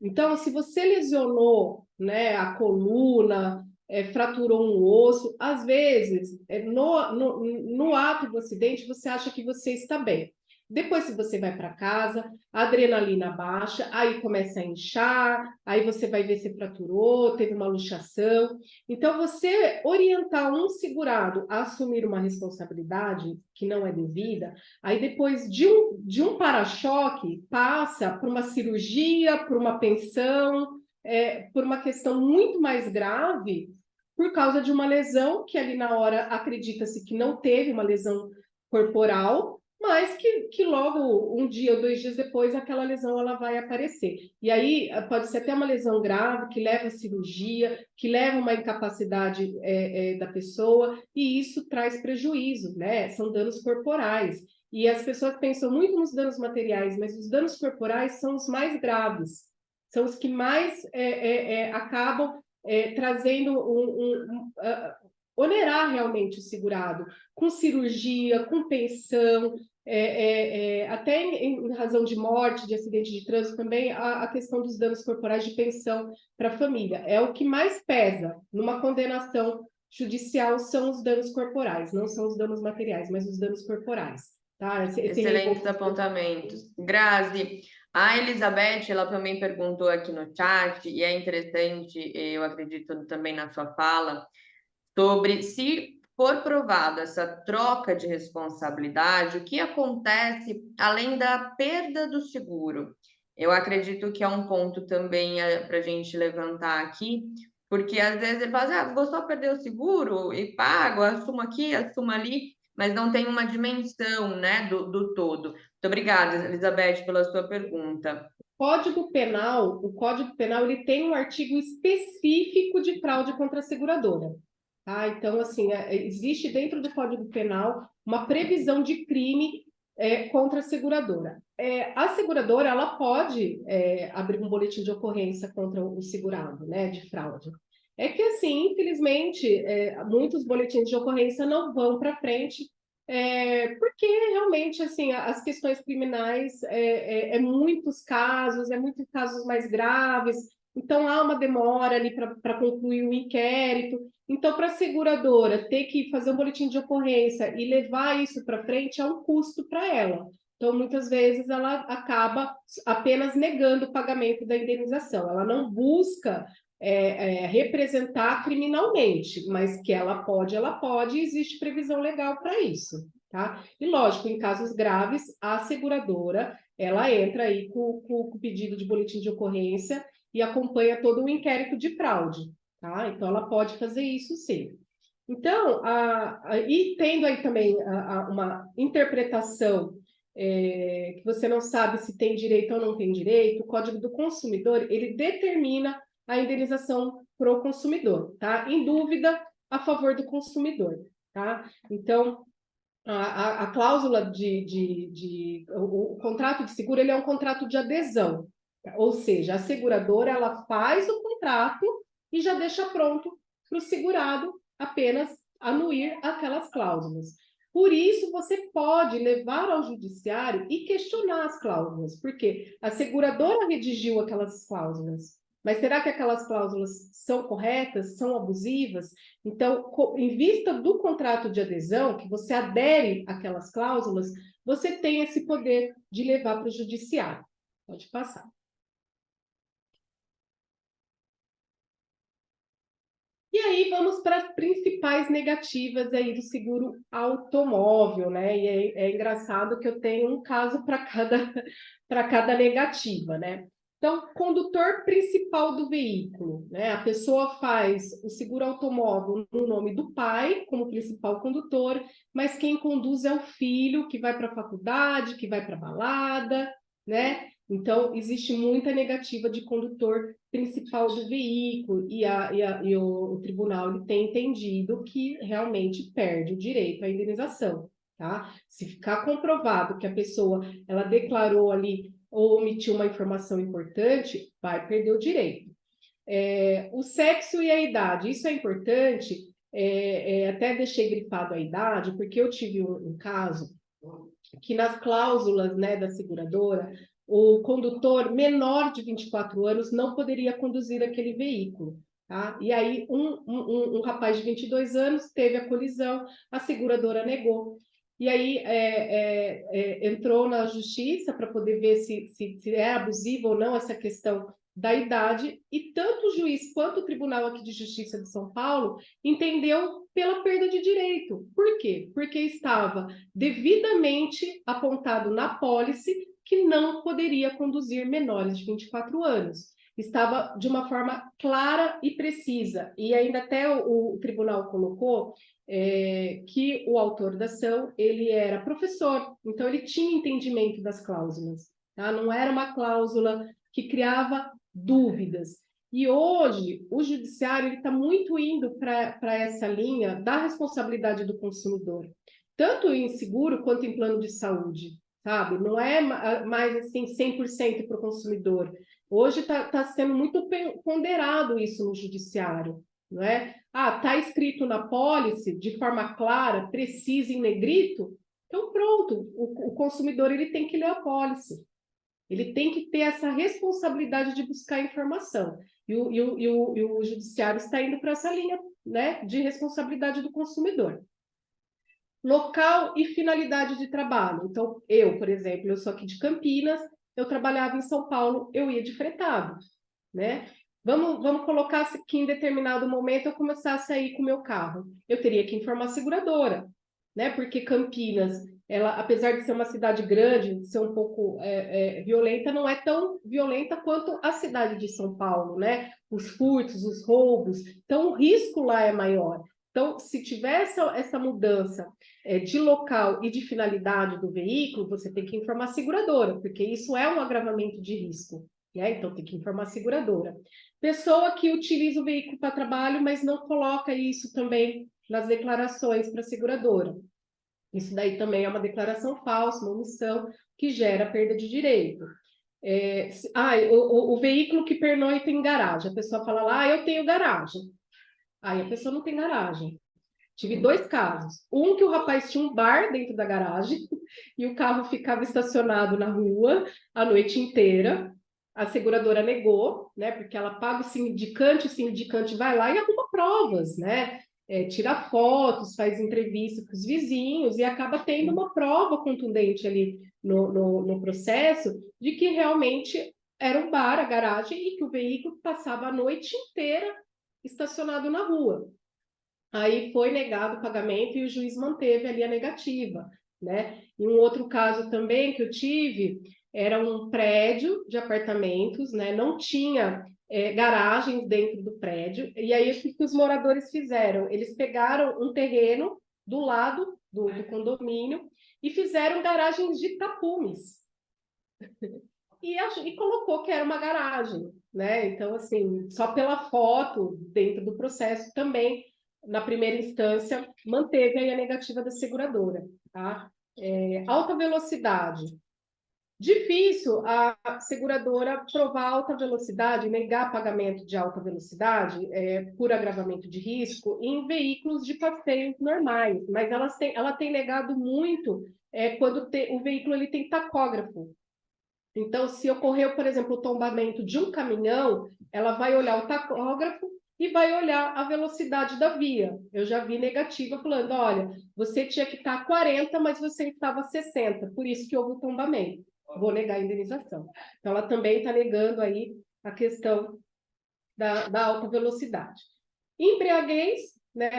[SPEAKER 1] Então, se você lesionou, né, a coluna, fraturou um osso, às vezes, no ato do acidente, você acha que você está bem. Depois, se você vai para casa, a adrenalina baixa, aí começa a inchar, aí você vai ver se fraturou, teve uma luxação. Então, você orientar um segurado a assumir uma responsabilidade que não é devida, aí depois de um para-choque, passa por uma cirurgia, por uma pensão, por uma questão muito mais grave, por causa de uma lesão que ali na hora acredita-se que não teve uma lesão corporal, mas que logo um dia ou 2 dias depois aquela lesão ela vai aparecer. E aí pode ser até uma lesão grave que leva a cirurgia, que leva uma incapacidade da pessoa, e isso traz prejuízo, né? São danos corporais. E as pessoas pensam muito nos danos materiais, mas os danos corporais são os mais graves, são os que mais acabam trazendo onerar realmente o segurado, com cirurgia, com pensão, até em razão de morte, de acidente de trânsito, também a questão dos danos corporais de pensão para a família. É o que mais pesa numa condenação judicial, são os danos corporais, não são os danos materiais, mas os danos corporais. Tá?
[SPEAKER 2] Excelentes apontamentos. Grazi, a Elizabeth, ela também perguntou aqui no chat, e é interessante, eu acredito também na sua fala, sobre se for provada essa troca de responsabilidade, o que acontece além da perda do seguro. Eu acredito que é um ponto também para a gente levantar aqui, porque às vezes ele fala, vou só perder o seguro e pago, assumo aqui, assumo ali, mas não tem uma dimensão, né, do todo. Muito obrigada, Elizabeth, pela sua pergunta.
[SPEAKER 1] O Código Penal ele tem um artigo específico de fraude contra a seguradora. Tá? Então, assim, existe dentro do Código Penal uma previsão de crime contra a seguradora. A seguradora ela pode abrir um boletim de ocorrência contra o segurado, né, de fraude. É que, assim, infelizmente, muitos boletins de ocorrência não vão para frente, porque realmente, assim, as questões criminais muitos casos mais graves, então há uma demora ali para concluir o inquérito. Então, para a seguradora ter que fazer um boletim de ocorrência e levar isso para frente é um custo para ela. Então, muitas vezes ela acaba apenas negando o pagamento da indenização. Ela não busca representar criminalmente, mas que ela pode, e existe previsão legal para isso, tá? E lógico, em casos graves, a seguradora, ela entra aí com o pedido de boletim de ocorrência e acompanha todo o inquérito de fraude, tá? Então, ela pode fazer isso sim. Então, e tendo aí também uma interpretação que você não sabe se tem direito ou não tem direito, o Código do Consumidor, ele determina a indenização para o consumidor, tá? Em dúvida, a favor do consumidor, tá? Então, a cláusula o contrato de seguro, ele é um contrato de adesão, ou seja, a seguradora, ela faz o contrato e já deixa pronto para o segurado apenas anuir aquelas cláusulas. Por isso, você pode levar ao judiciário e questionar as cláusulas, porque a seguradora redigiu aquelas cláusulas, mas será que aquelas cláusulas são corretas, são abusivas? Então, em vista do contrato de adesão, que você adere àquelas cláusulas, você tem esse poder de levar para o judiciário. Pode passar. E aí vamos para as principais negativas aí do seguro automóvel, né? E é engraçado que eu tenho um caso para cada negativa, né? Então, condutor principal do veículo, né? A pessoa faz o seguro automóvel no nome do pai, como principal condutor, mas quem conduz é o filho, que vai para a faculdade, que vai para a balada, né? Então, existe muita negativa de condutor principal do veículo e o tribunal ele tem entendido que realmente perde o direito à indenização, tá? Se ficar comprovado que a pessoa ela declarou ali ou omitiu uma informação importante, vai perder o direito. O sexo e a idade, isso é importante, até deixei grifado a idade, porque eu tive um caso que nas cláusulas, né, da seguradora, o condutor menor de 24 anos não poderia conduzir aquele veículo. Tá? E aí um rapaz de 22 anos teve a colisão, a seguradora negou. e aí entrou na justiça para poder ver se é abusiva ou não essa questão da idade, e tanto o juiz quanto o Tribunal aqui de Justiça de São Paulo entendeu pela perda de direito. Por quê? Porque estava devidamente apontado na apólice que não poderia conduzir menores de 24 anos. Estava de uma forma clara e precisa, e ainda até o tribunal colocou que o autor da ação, ele era professor, então ele tinha entendimento das cláusulas, tá? Não era uma cláusula que criava dúvidas. E hoje o judiciário está muito indo para essa linha da responsabilidade do consumidor, tanto em seguro quanto em plano de saúde, sabe? Não é mais assim 100% para o consumidor. Hoje está sendo muito ponderado isso no judiciário, não é? Ah, está escrito na pólice de forma clara, precisa em negrito, então pronto, o consumidor ele tem que ler a pólice. Ele tem que ter essa responsabilidade de buscar informação. E o judiciário está indo para essa linha, né, de responsabilidade do consumidor. Local e finalidade de trabalho. Então, eu, por exemplo, eu sou aqui de Campinas, eu trabalhava em São Paulo, eu ia de fretado, né? Vamos colocar que em determinado momento eu começasse a ir com o meu carro. Eu teria que informar a seguradora, né? Porque Campinas, ela, apesar de ser uma cidade grande, de ser um pouco violenta, não é tão violenta quanto a cidade de São Paulo, né? Os furtos, os roubos. Então, o risco lá é maior. Então, se tiver essa mudança de local e de finalidade do veículo, você tem que informar a seguradora, porque isso é um agravamento de risco, né? Então, tem que informar a seguradora. Pessoa que utiliza o veículo para trabalho, mas não coloca isso também nas declarações para a seguradora. Isso daí também é uma declaração falsa, uma omissão, que gera perda de direito. O veículo que pernoita em garagem. A pessoa fala lá, eu tenho garagem. Aí a pessoa não tem garagem. Tive 2 casos. Um que o rapaz tinha um bar dentro da garagem e o carro ficava estacionado na rua a noite inteira. A seguradora negou, né? Porque ela paga o sindicante vai lá e arruma provas, né? Tira fotos, faz entrevista com os vizinhos e acaba tendo uma prova contundente ali no processo de que realmente era um bar, a garagem, e que o veículo passava a noite inteira estacionado na rua. Aí foi negado o pagamento e o juiz manteve ali a negativa, né? E um outro caso também que eu tive era um prédio de apartamentos, né? Não tinha garagens dentro do prédio. E aí o que os moradores fizeram? Eles pegaram um terreno do lado do condomínio e fizeram garagens de tapumes. E colocou que era uma garagem, né? Então, assim, só pela foto dentro do processo também, na primeira instância, manteve aí a negativa da seguradora, tá? Alta velocidade. Difícil a seguradora provar alta velocidade, negar pagamento de alta velocidade por agravamento de risco em veículos de passeio normais, mas ela tem negado muito quando o veículo ele tem tacógrafo. Então, se ocorreu, por exemplo, o tombamento de um caminhão, ela vai olhar o tacógrafo e vai olhar a velocidade da via. Eu já vi negativa falando, olha, você tinha que estar a 40, mas você estava a 60, por isso que houve o tombamento. Vou negar a indenização. Então, ela também está negando aí a questão da alta velocidade. Embriaguez, né,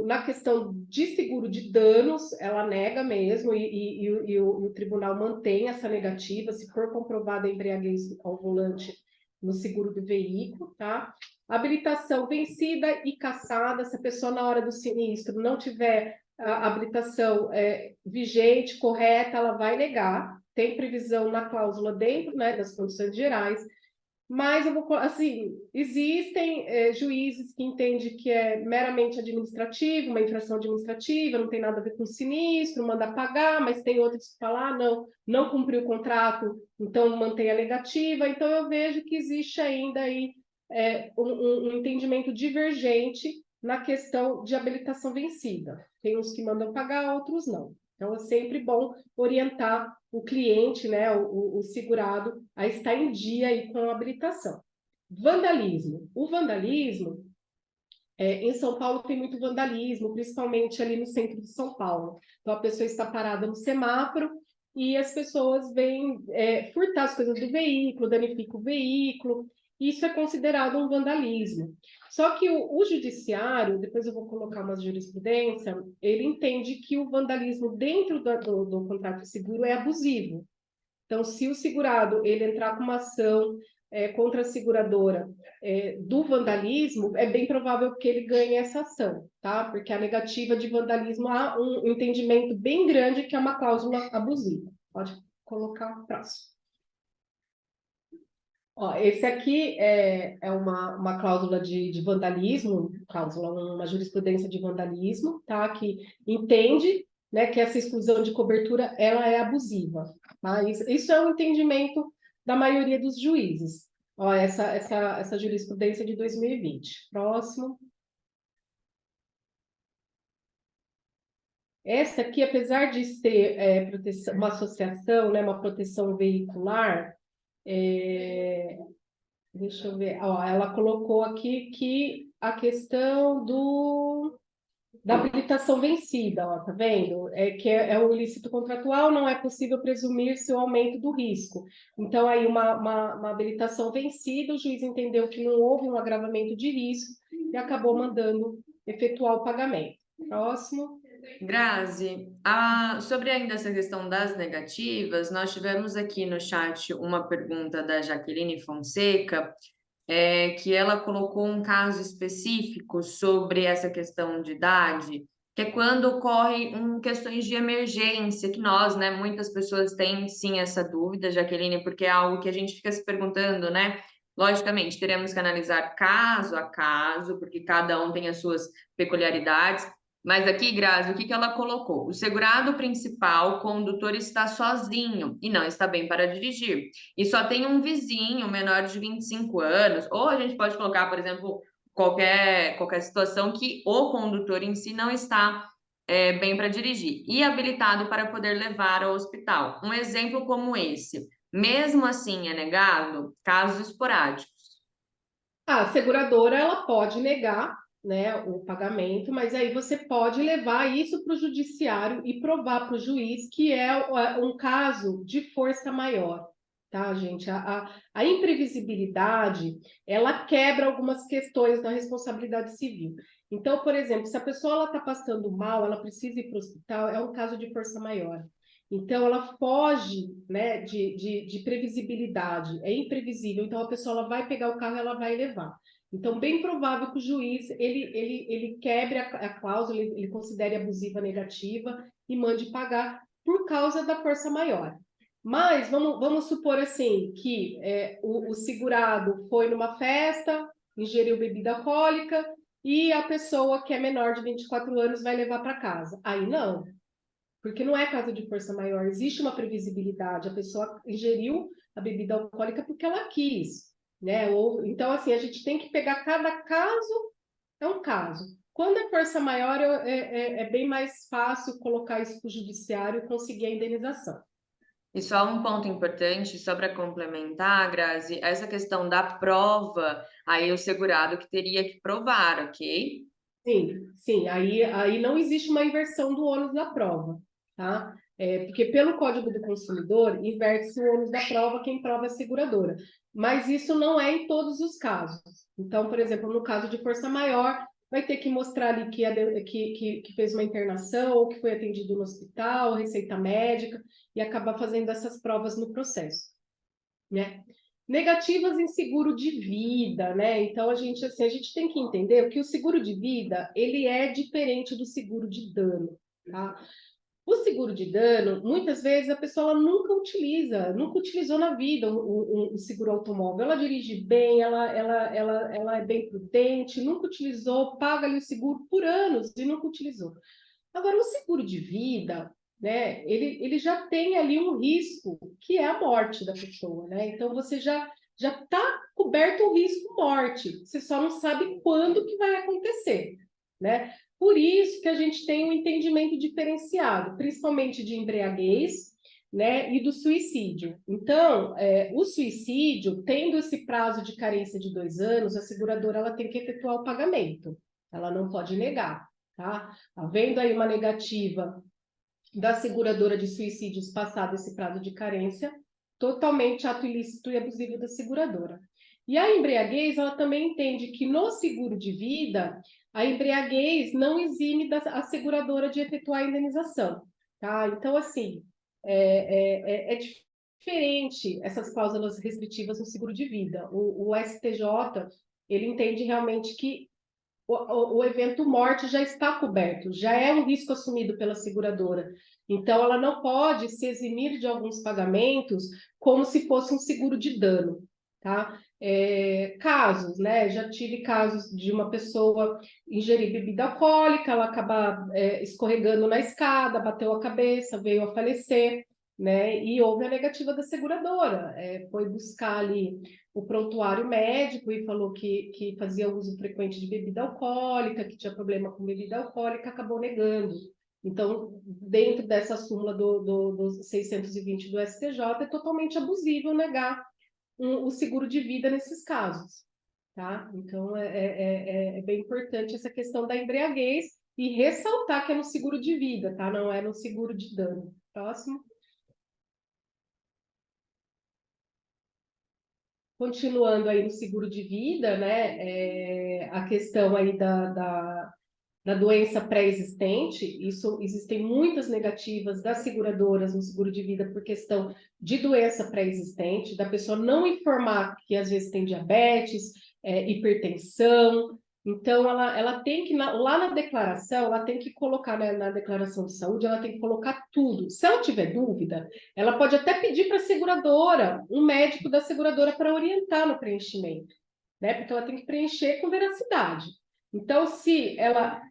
[SPEAKER 1] na questão de seguro de danos, ela nega mesmo e o tribunal mantém essa negativa, se for comprovada a embriaguez ao volante no seguro do veículo, tá? Habilitação vencida e cassada, se a pessoa na hora do sinistro não tiver a habilitação vigente, correta, ela vai negar, tem previsão na cláusula dentro, né, das condições gerais. Mas eu vou, assim, existem juízes que entendem que é meramente administrativo, uma infração administrativa, não tem nada a ver com sinistro, manda pagar, mas tem outros que falam, não cumpriu o contrato, então mantém a negativa. Então eu vejo que existe ainda aí um entendimento divergente na questão de habilitação vencida. Tem uns que mandam pagar, outros não. Então é sempre bom orientar o cliente, né, o segurado, a estar em dia aí com a habilitação. Vandalismo. O vandalismo Em São Paulo tem muito vandalismo, principalmente ali no centro de São Paulo. Então, a pessoa está parada no semáforo e as pessoas vêm furtar as coisas do veículo, danificam o veículo. Isso é considerado um vandalismo. Só que o judiciário, depois eu vou colocar uma jurisprudência, ele entende que o vandalismo dentro do contrato de seguro é abusivo. Então, se o segurado ele entrar com uma ação contra a seguradora do vandalismo, é bem provável que ele ganhe essa ação, tá? Porque a negativa de vandalismo há um entendimento bem grande que é uma cláusula abusiva. Pode colocar o próximo. Ó, esse aqui é uma cláusula de vandalismo, uma jurisprudência de vandalismo, tá? Que entende, né, que essa exclusão de cobertura ela é abusiva. Tá? Isso é o entendimento da maioria dos juízes. Ó, essa jurisprudência de 2020. Próximo. Essa aqui, apesar de ter uma associação, né, uma proteção veicular, deixa eu ver. Ó, ela colocou aqui que a questão da habilitação vencida, ó, tá vendo? É um ilícito contratual, não é possível presumir-se o aumento do risco. Então, aí, uma habilitação vencida, o juiz entendeu que não houve um agravamento de risco e acabou mandando efetuar o pagamento. Próximo.
[SPEAKER 2] Grazi, sobre ainda essa questão das negativas, nós tivemos aqui no chat uma pergunta da Jaqueline Fonseca, que ela colocou um caso específico sobre essa questão de idade, que é quando ocorrem questões de emergência, que nós, né, muitas pessoas têm sim essa dúvida, Jaqueline, porque é algo que a gente fica se perguntando, né? Logicamente, teremos que analisar caso a caso, porque cada um tem as suas peculiaridades. Mas aqui, Grazi, o que ela colocou? O segurado principal, o condutor, está sozinho e não está bem para dirigir. E só tem um vizinho menor de 25 anos, ou a gente pode colocar, por exemplo, qualquer situação que o condutor em si não está bem para dirigir e habilitado para poder levar ao hospital. Um exemplo como esse, mesmo assim é negado casos esporádicos.
[SPEAKER 1] A seguradora ela pode negar, né, o pagamento, mas aí você pode levar isso para o judiciário e provar para o juiz que é um caso de força maior, tá, gente? A imprevisibilidade ela quebra algumas questões da responsabilidade civil. Então, por exemplo, se a pessoa está passando mal, ela precisa ir para o hospital, é um caso de força maior. Então, ela foge, né, de previsibilidade, é imprevisível. Então, a pessoa ela vai pegar o carro e ela vai levar. Então, bem provável que o juiz ele quebre a cláusula, ele considere abusiva negativa e mande pagar por causa da força maior. Mas vamos supor assim que o segurado foi numa festa, ingeriu bebida alcoólica e a pessoa que é menor de 24 anos vai levar para casa. Aí não, porque não é caso de força maior, existe uma previsibilidade, a pessoa ingeriu a bebida alcoólica porque ela quis, né? Então, assim, a gente tem que pegar cada caso, é um caso. Quando é força maior, é bem mais fácil colocar isso para o judiciário e conseguir a indenização.
[SPEAKER 2] E só um ponto importante, só para complementar, Grazi, essa questão da prova, aí o segurado que teria que provar, ok?
[SPEAKER 1] Sim, aí não existe uma inversão do ônus da prova, tá? Porque pelo Código do Consumidor, inverte-se o ônus da prova, quem prova é a seguradora. Mas isso não é em todos os casos. Então, por exemplo, no caso de força maior, vai ter que mostrar ali que fez uma internação, ou que foi atendido no hospital, receita médica, e acabar fazendo essas provas no processo, né? Negativas em seguro de vida, né? Então assim, a gente tem que entender que o seguro de vida ele é diferente do seguro de dano, tá? O seguro de dano, muitas vezes a pessoa ela nunca utilizou na vida um seguro automóvel. Ela dirige bem, ela é bem prudente, nunca utilizou, paga ali o seguro por anos e nunca utilizou. Agora, o seguro de vida, né, ele já tem ali um risco, que é a morte da pessoa, né? Então, você já está coberto o risco morte, você só não sabe quando que vai acontecer, né? Por isso que a gente tem um entendimento diferenciado, principalmente de embriaguez, né, e do suicídio. Então, o suicídio, tendo esse prazo de carência de 2 anos, a seguradora ela tem que efetuar o pagamento, ela não pode negar, tá? Havendo aí uma negativa da seguradora de suicídios passado esse prazo de carência, totalmente ato ilícito e abusivo da seguradora. E a embriaguez, ela também entende que no seguro de vida, a embriaguez não exime a seguradora de efetuar a indenização, tá? Então, assim, é diferente essas cláusulas restritivas no seguro de vida. O STJ, ele entende realmente que o evento morte já está coberto, já é um risco assumido pela seguradora. Então, ela não pode se eximir de alguns pagamentos como se fosse um seguro de dano, tá? Casos, né? Já tive casos de uma pessoa ingerir bebida alcoólica, ela acabar escorregando na escada, bateu a cabeça, veio a falecer, né? E houve a negativa da seguradora, foi buscar ali o prontuário médico e falou que fazia uso frequente de bebida alcoólica, que tinha problema com bebida alcoólica, acabou negando. Então, dentro dessa súmula do 620 do STJ, é totalmente abusivo negar o seguro de vida nesses casos, tá? Então, é bem importante essa questão da embriaguez e ressaltar que é no seguro de vida, tá? Não é no seguro de dano. Próximo. Continuando aí no seguro de vida, né, a questão aí da doença pré-existente, isso existem muitas negativas das seguradoras no seguro de vida por questão de doença pré-existente, da pessoa não informar que às vezes tem diabetes, hipertensão. Então, ela tem que, lá na declaração, ela tem que colocar, né, na declaração de saúde, ela tem que colocar tudo. Se ela tiver dúvida, ela pode até pedir para a seguradora, um médico da seguradora para orientar no preenchimento, né? Porque ela tem que preencher com veracidade. Então, se ela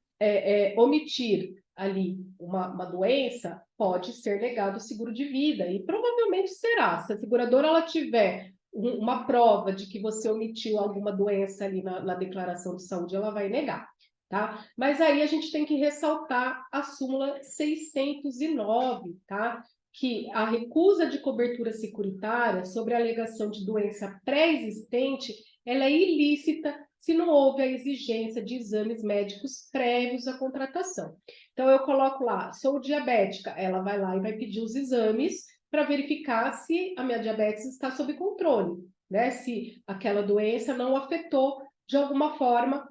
[SPEAKER 1] omitir ali uma doença, pode ser negado o seguro de vida, e provavelmente será. Se a seguradora ela tiver uma prova de que você omitiu alguma doença ali na declaração de saúde, ela vai negar, tá? Mas aí a gente tem que ressaltar a súmula 609, tá? Que a recusa de cobertura securitária sobre a alegação de doença pré-existente, ela é ilícita se não houve a exigência de exames médicos prévios à contratação. Então, eu coloco lá, sou diabética, ela vai lá e vai pedir os exames para verificar se a minha diabetes está sob controle, né? Se aquela doença não afetou de alguma forma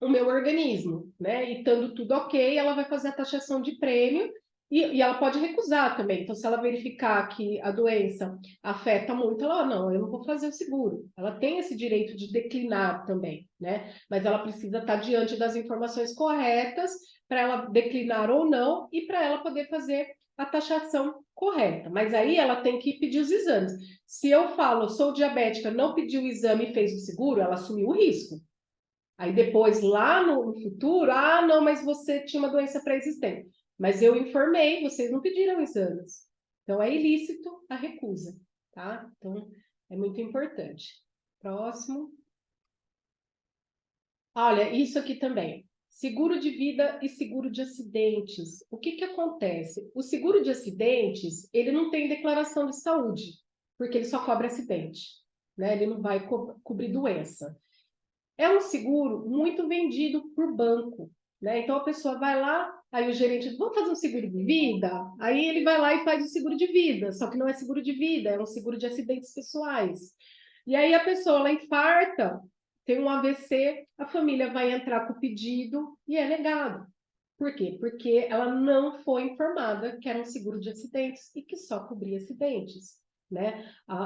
[SPEAKER 1] o meu organismo, né? E estando tudo ok, ela vai fazer a taxação de prêmio e ela pode recusar também. Então, se ela verificar que a doença afeta muito, ela, não, eu não vou fazer o seguro. Ela tem esse direito de declinar também, né? Mas ela precisa estar diante das informações corretas para ela declinar ou não e para ela poder fazer a taxação correta. Mas aí ela tem que pedir os exames. Se eu falo, sou diabética, não pediu o exame e fez o seguro, ela assumiu o risco. Aí depois, lá no futuro, não, mas você tinha uma doença pré-existente. Mas eu informei, vocês não pediram exames. Então, é ilícito a recusa, tá? Então, é muito importante. Próximo. Olha, isso aqui também. Seguro de vida e seguro de acidentes. O que acontece? O seguro de acidentes, ele não tem declaração de saúde, porque ele só cobre acidente, né? Ele não vai cobrir doença. É um seguro muito vendido por banco, né? Então a pessoa vai lá, aí o gerente, vamos fazer um seguro de vida? Aí ele vai lá e faz o seguro de vida, só que não é seguro de vida, é um seguro de acidentes pessoais. E aí a pessoa ela infarta, tem um AVC, a família vai entrar com o pedido e é negado. Por quê? Porque ela não foi informada que era um seguro de acidentes e que só cobria acidentes, né?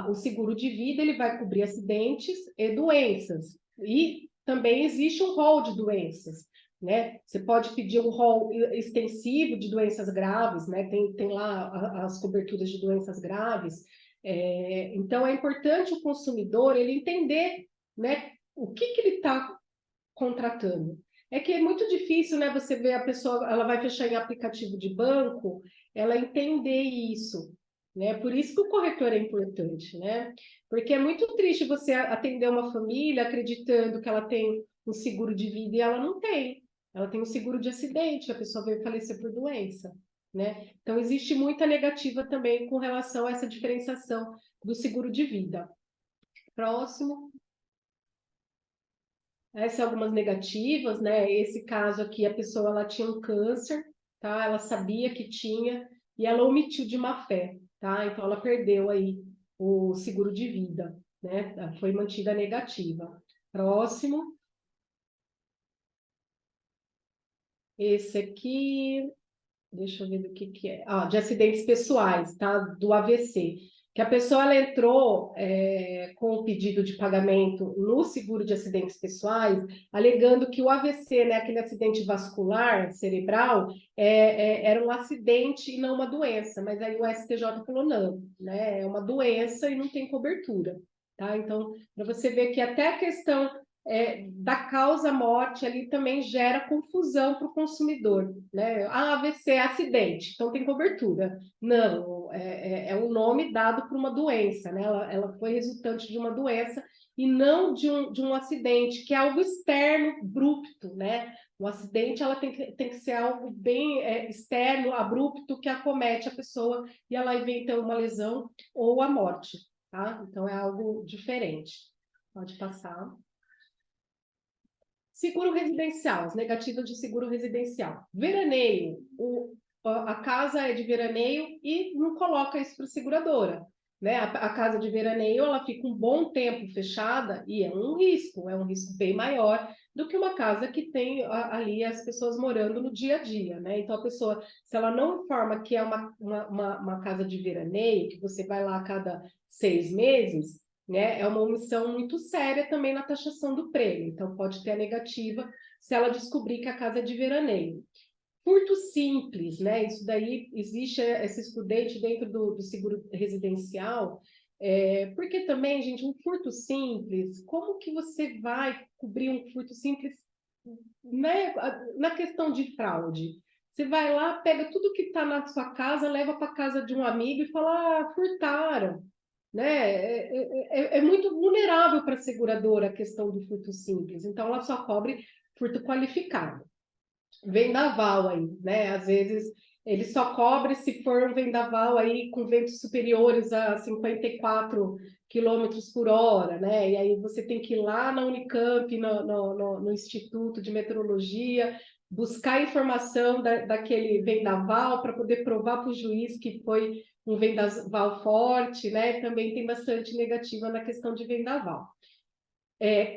[SPEAKER 1] O seguro de vida ele vai cobrir acidentes e doenças. E também existe um rol de doenças, né? Você pode pedir um rol extensivo de doenças graves, né? Tem lá as coberturas de doenças graves. Então, é importante o consumidor ele entender, né, o que ele está contratando. É que é muito difícil, né? Você ver a pessoa, ela vai fechar em aplicativo de banco, ela entender isso, né? Por isso que o corretor é importante, né? Porque é muito triste você atender uma família acreditando que ela tem um seguro de vida e ela não tem. Ela tem um seguro de acidente, a pessoa veio falecer por doença, né? Então existe muita negativa também com relação a essa diferenciação do seguro de vida. Próximo. Essas são algumas negativas, né? Esse caso aqui, a pessoa ela tinha um câncer, tá? Ela sabia que tinha e ela omitiu de má fé, tá? Então ela perdeu aí o seguro de vida, né? Foi mantida negativa. Próximo. Esse aqui, deixa eu ver do que é. Ah, de acidentes pessoais, tá? Do AVC. Que a pessoa ela entrou com o pedido de pagamento no seguro de acidentes pessoais, alegando que o AVC, né, aquele acidente vascular cerebral, era um acidente e não uma doença. Mas aí o STJ falou não, né? É uma doença e não tem cobertura. Tá? Então, para você ver que até a questão da causa-morte ali também gera confusão para o consumidor, né? Ah, AVC é acidente, então tem cobertura. Não, é um nome dado por uma doença, né? Ela foi resultante de uma doença e não de um acidente, que é algo externo, abrupto, né? O acidente ela tem que ser algo bem externo, abrupto, que acomete a pessoa e ela vem ter uma lesão ou a morte, tá? Então é algo diferente. Pode passar. Seguro residencial, as negativas de seguro residencial. Veraneio, a casa é de veraneio e não coloca isso para a seguradora. Né? A casa de veraneio ela fica um bom tempo fechada e é um risco bem maior do que uma casa que tem ali as pessoas morando no dia a dia. Né? Então, a pessoa, se ela não informa que é uma casa de veraneio, que você vai lá a cada 6 meses, né? É uma omissão muito séria também na taxação do prêmio. Então, pode ter a negativa se ela descobrir que a casa é de veraneio. Furto simples, né? Isso daí existe esse excludente dentro do seguro residencial, porque também, gente, um furto simples, como que você vai cobrir um furto simples, né? Na questão de fraude? Você vai lá, pega tudo que está na sua casa, leva para casa de um amigo e fala, ah, furtaram, né? É muito vulnerável para a seguradora a questão do furto simples, então ela só cobre furto qualificado. Vendaval aí, né? Às vezes ele só cobre se for um vendaval aí com ventos superiores a 54 quilômetros por hora, né? E aí você tem que ir lá na Unicamp, no Instituto de Meteorologia, buscar informação daquele vendaval para poder provar para o juiz que foi um vendaval forte, né? Também tem bastante negativa na questão de vendaval.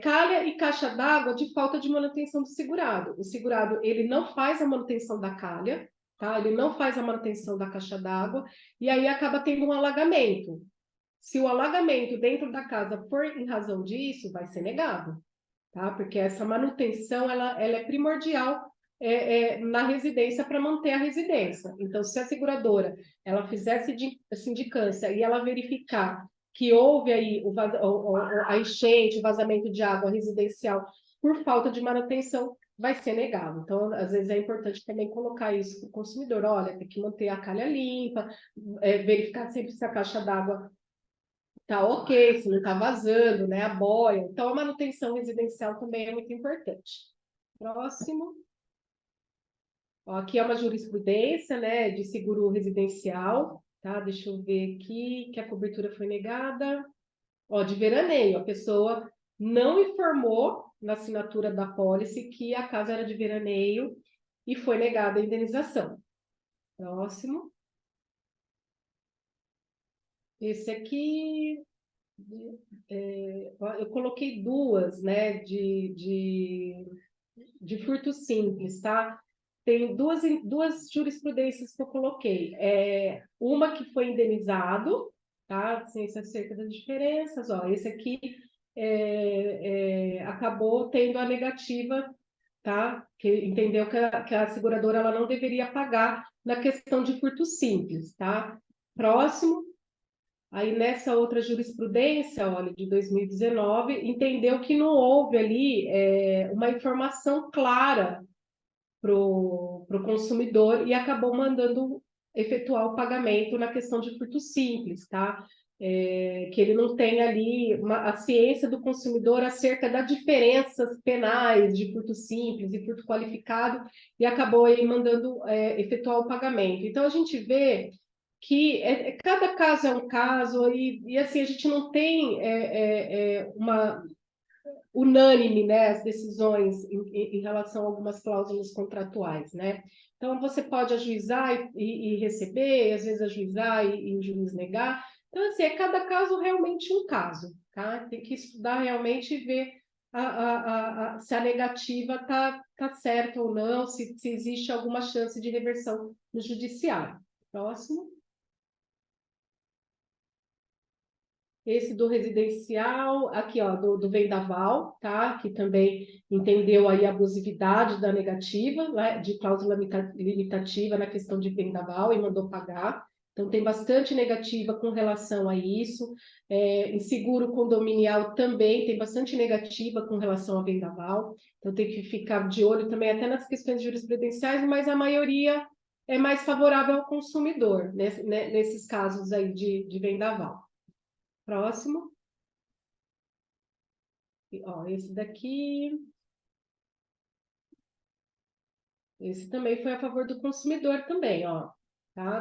[SPEAKER 1] Calha e caixa d'água de falta de manutenção do segurado. O segurado ele não faz a manutenção da calha, tá? Ele não faz a manutenção da caixa d'água e aí acaba tendo um alagamento. Se o alagamento dentro da casa for em razão disso, vai ser negado, tá? Porque essa manutenção ela é primordial na residência para manter a residência. Então, se a seguradora ela fizer sindicância e ela verificar que houve aí a enchente, o vazamento de água residencial por falta de manutenção, vai ser negado. Então, às vezes é importante também colocar isso para o consumidor. Olha, tem que manter a calha limpa, verificar sempre se a caixa d'água tá ok, se não está vazando, né? A boia. Então, a manutenção residencial também é muito importante. Próximo. Ó, aqui é uma jurisprudência, né, de seguro residencial, tá? Deixa eu ver aqui, que a cobertura foi negada. Ó, de veraneio, a pessoa não informou na assinatura da pólice que a casa era de veraneio e foi negada a indenização. Próximo. Esse aqui, eu coloquei duas, né, de furto simples, tá? Tem duas jurisprudências que eu coloquei. Uma que foi indenizado, tá? Ciência acerca das diferenças. Ó, esse aqui acabou tendo a negativa, tá? Que entendeu que a seguradora ela não deveria pagar na questão de furto simples, tá? Próximo. Aí, nessa outra jurisprudência, olha, de 2019, entendeu que não houve ali uma informação clara para o consumidor e acabou mandando efetuar o pagamento na questão de furto simples, tá? Que ele não tem ali a ciência do consumidor acerca das diferenças penais de furto simples e furto qualificado e acabou aí mandando efetuar o pagamento. Então, a gente vê que cada caso é um caso e assim, a gente não tem unânime, né, as decisões em relação a algumas cláusulas contratuais, né? Então, você pode ajuizar e receber, às vezes ajuizar e o juiz negar. Então, assim, é cada caso realmente um caso, tá? Tem que estudar realmente e ver se a negativa tá certa ou não, se existe alguma chance de reversão no judiciário. Próximo. Esse do residencial, aqui, ó, do vendaval, tá? Que também entendeu aí a abusividade da negativa, né? De cláusula limitativa na questão de vendaval e mandou pagar. Então, tem bastante negativa com relação a isso. Em seguro condominial também tem bastante negativa com relação a vendaval. Então, tem que ficar de olho também até nas questões jurisprudenciais, mas a maioria é mais favorável ao consumidor, nesses casos aí de vendaval. Próximo. Ó, esse daqui. Esse também foi a favor do consumidor também, ó. Tá?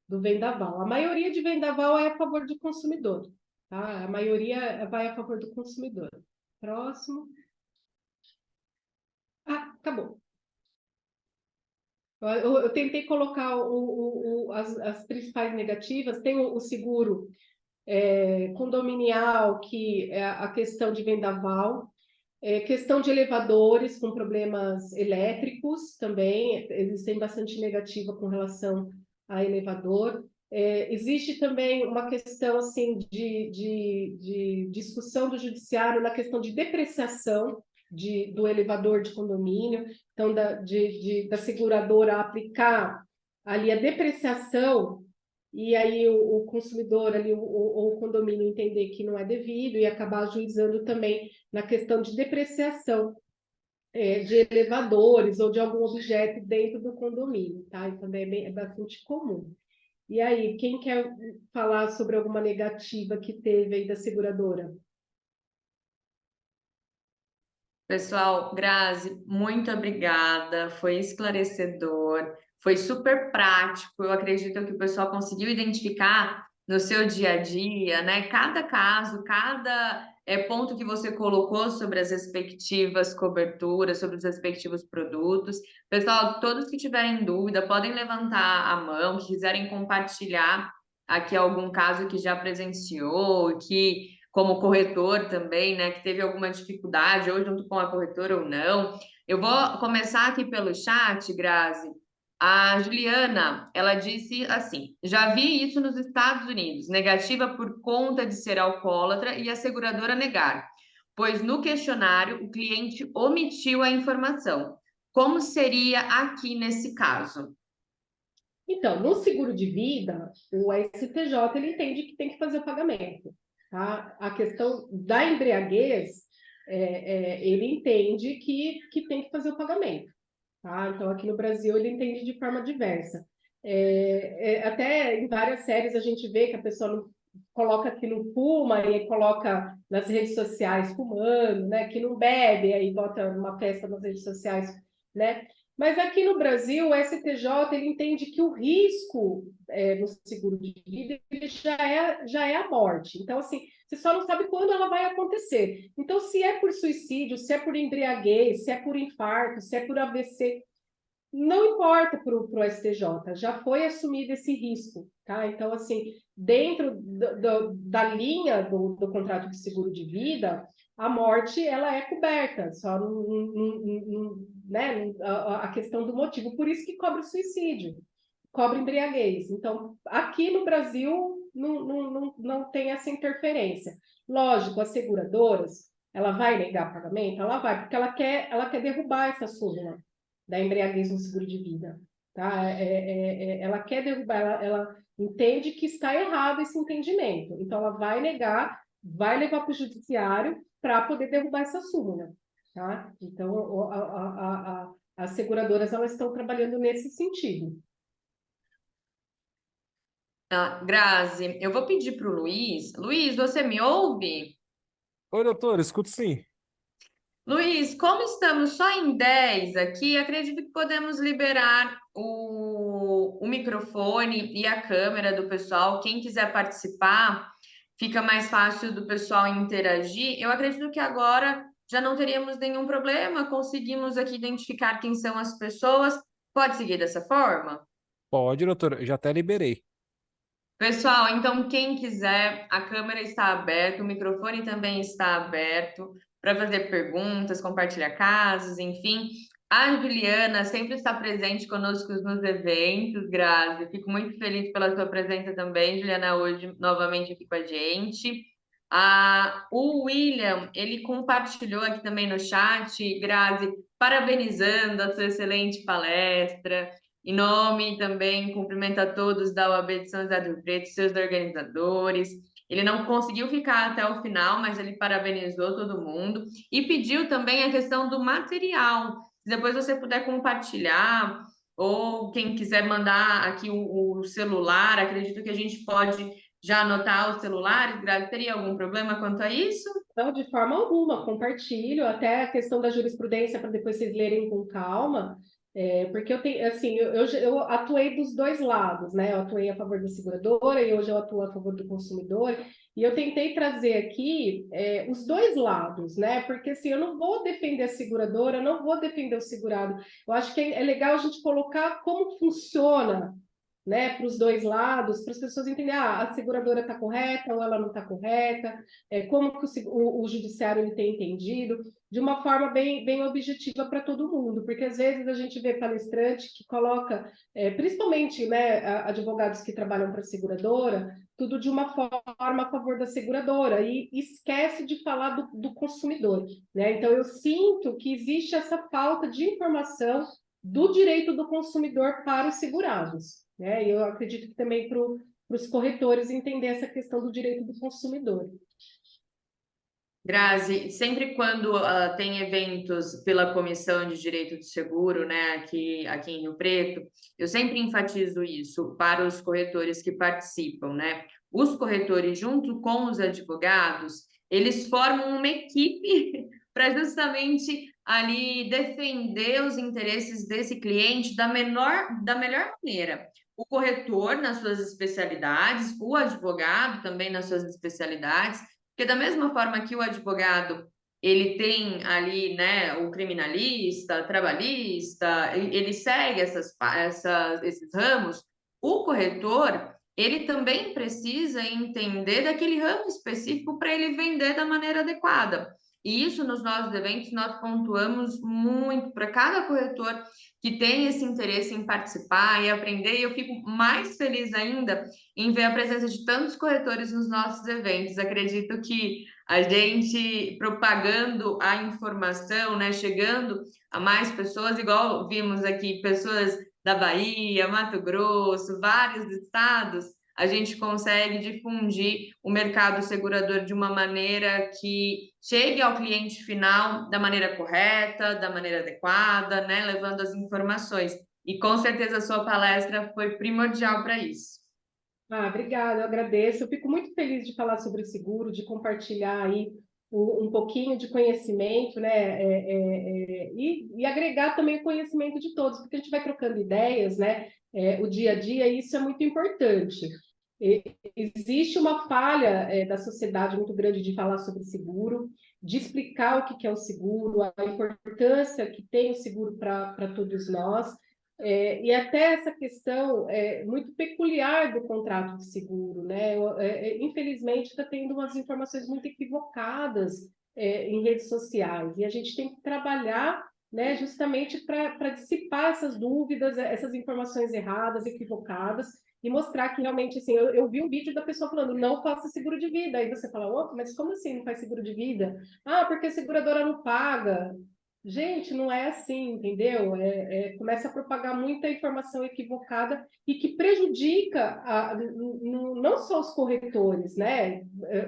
[SPEAKER 1] Do vendaval. A maioria de vendaval é a favor do consumidor. Tá? A maioria vai a favor do consumidor. Próximo. Ah, acabou. Eu tentei colocar as principais negativas. Tem o seguro condominial, que é a questão de vendaval. Questão de elevadores com problemas elétricos também, existem bastante negativa com relação a elevador. Existe também uma questão assim de discussão do judiciário na questão de depreciação do elevador de condomínio, então da seguradora aplicar ali a depreciação e aí o consumidor ali, ou o condomínio entender que não é devido e acabar ajuizando também na questão de depreciação de elevadores ou de algum objeto dentro do condomínio, tá? E também é bastante comum. E aí, quem quer falar sobre alguma negativa que teve aí da seguradora?
[SPEAKER 2] Pessoal, Grazi, muito obrigada, foi esclarecedor, foi super prático. Eu acredito que o pessoal conseguiu identificar no seu dia a dia, né? Cada caso, cada ponto que você colocou sobre as respectivas coberturas, sobre os respectivos produtos. Pessoal, todos que tiverem dúvida, podem levantar a mão, que quiserem compartilhar aqui algum caso que já presenciou, que como corretor também, né, que teve alguma dificuldade, ou junto com a corretora ou não. Eu vou começar aqui pelo chat, Grazi. A Juliana, ela disse assim: já vi isso nos Estados Unidos, negativa por conta de ser alcoólatra e a seguradora negar, pois no questionário o cliente omitiu a informação. Como seria aqui nesse caso?
[SPEAKER 1] Então, no seguro de vida, o STJ ele entende que tem que fazer o pagamento. Tá? A questão da embriaguez, ele entende que tem que fazer o pagamento. Tá? Então, aqui no Brasil, ele entende de forma diversa. Até em várias séries a gente vê que a pessoa não coloca que não fuma e coloca nas redes sociais fumando, né? Que não bebe, aí bota uma festa nas redes sociais, né? Mas aqui no Brasil, o STJ ele entende que o risco no seguro de vida ele já é a morte. Então, assim, você só não sabe quando ela vai acontecer. Então, se é por suicídio, se é por embriaguez, se é por infarto, se é por AVC, não importa para o STJ, já foi assumido esse risco, tá? Então, assim, dentro da linha do contrato de seguro de vida, a morte, ela é coberta, só né, a questão do motivo, por isso que cobre o suicídio, cobre embriaguez. Então, aqui no Brasil, não tem essa interferência. Lógico, as seguradoras, ela vai negar pagamento? Ela vai, porque ela quer derrubar essa súmula da embriaguez no seguro de vida. Tá? Ela quer derrubar, ela entende que está errado esse entendimento. Então, ela vai negar, vai levar para o judiciário para poder derrubar essa súmula. Tá? Então, as seguradoras elas estão trabalhando nesse sentido.
[SPEAKER 2] Grazi, eu vou pedir para o Luiz. Luiz, você me ouve?
[SPEAKER 3] Oi, doutor, escuto sim.
[SPEAKER 2] Luiz, como estamos só em 10 aqui, acredito que podemos liberar o microfone e a câmera do pessoal. Quem quiser participar, fica mais fácil do pessoal interagir. Eu acredito que agora já não teríamos nenhum problema, conseguimos aqui identificar quem são as pessoas. Pode seguir dessa forma?
[SPEAKER 3] Pode, doutora, já até liberei.
[SPEAKER 2] Pessoal, então quem quiser, a câmera está aberta, o microfone também está aberto para fazer perguntas, compartilhar casos, enfim. A Juliana sempre está presente conosco nos eventos, Grazi. Fico muito feliz pela sua presença também, Juliana, hoje novamente aqui com a gente. O William, ele compartilhou aqui também no chat, Grazi, parabenizando a sua excelente palestra. Em nome também, cumprimento a todos da OAB de São José do Rio Preto, seus organizadores. Ele não conseguiu ficar até o final, mas ele parabenizou todo mundo e pediu também a questão do material. Se depois você puder compartilhar, ou quem quiser mandar aqui o celular, acredito que a gente pode já anotar os celulares. Grazi, teria algum problema quanto a isso?
[SPEAKER 1] Não, de forma alguma, compartilho, até a questão da jurisprudência para depois vocês lerem com calma, porque eu tenho, assim, eu atuei dos dois lados, né? Eu atuei a favor da seguradora e hoje eu atuo a favor do consumidor, e eu tentei trazer aqui os dois lados, né? Porque assim, eu não vou defender a seguradora, eu não vou defender o segurado. Eu acho que é legal a gente colocar como funciona, né, para os dois lados, para as pessoas entenderem, a seguradora está correta ou ela não está correta, como que o judiciário ele tem entendido, de uma forma bem objetiva para todo mundo, porque às vezes a gente vê palestrante que coloca, principalmente, né, advogados que trabalham para a seguradora, tudo de uma forma a favor da seguradora e esquece de falar do consumidor, né? Então eu sinto que existe essa falta de informação do direito do consumidor para os segurados, né? E eu acredito que também para os corretores entender essa questão do direito do consumidor.
[SPEAKER 2] Grazi, sempre quando tem eventos pela Comissão de Direito do Seguro, né, aqui em Rio Preto, eu sempre enfatizo isso para os corretores que participam, né? Os corretores, junto com os advogados, eles formam uma equipe para justamente ali defender os interesses desse cliente da melhor maneira. O corretor nas suas especialidades, o advogado também nas suas especialidades, porque da mesma forma que o advogado, ele tem ali, né, o criminalista, trabalhista, ele segue esses ramos, o corretor, ele também precisa entender daquele ramo específico para ele vender da maneira adequada. E isso nos nossos eventos nós pontuamos muito para cada corretor que tem esse interesse em participar e aprender, e eu fico mais feliz ainda em ver a presença de tantos corretores nos nossos eventos. Acredito que a gente propagando a informação, né, chegando a mais pessoas, igual vimos aqui, pessoas da Bahia, Mato Grosso, vários estados, a gente consegue difundir o mercado segurador de uma maneira que chegue ao cliente final da maneira correta, da maneira adequada, né, levando as informações. E com certeza a sua palestra foi primordial para isso.
[SPEAKER 1] Obrigada, eu agradeço. Eu fico muito feliz de falar sobre seguro, de compartilhar aí um pouquinho de conhecimento, né? E agregar também o conhecimento de todos, porque a gente vai trocando ideias, né? O dia a dia, e isso é muito importante. Existe uma falha da sociedade muito grande de falar sobre seguro, de explicar o que é o seguro, a importância que tem o seguro para todos nós. E até essa questão muito peculiar do contrato de seguro, né? Infelizmente, está tendo umas informações muito equivocadas em redes sociais, e a gente tem que trabalhar, né, justamente para dissipar essas dúvidas, essas informações erradas, equivocadas, e mostrar que realmente, assim, eu vi um vídeo da pessoa falando, não faça seguro de vida, aí você fala, oh, mas como assim não faz seguro de vida? Porque a seguradora não paga. Gente, não é assim, entendeu? Começa a propagar muita informação equivocada e que prejudica não só os corretores, né?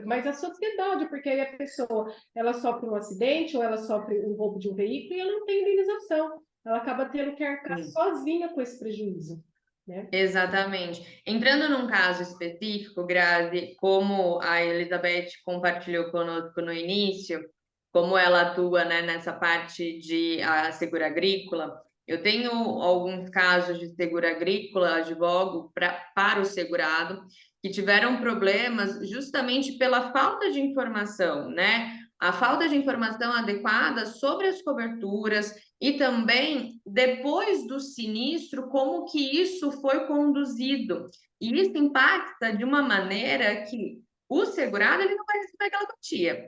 [SPEAKER 1] Mas a sociedade, porque aí a pessoa ela sofre um acidente ou ela sofre um roubo de um veículo e ela não tem indenização. Ela acaba tendo que arcar sozinha com esse prejuízo, né?
[SPEAKER 2] Exatamente. Entrando num caso específico, Grazi, como a Elizabeth compartilhou conosco no início, como ela atua, né, nessa parte de seguro agrícola, eu tenho alguns casos de seguro agrícola, advogo para o segurado, que tiveram problemas justamente pela falta de informação, né? A falta de informação adequada sobre as coberturas e também depois do sinistro, como que isso foi conduzido. E isso impacta de uma maneira que o segurado ele não vai receber aquela quantia.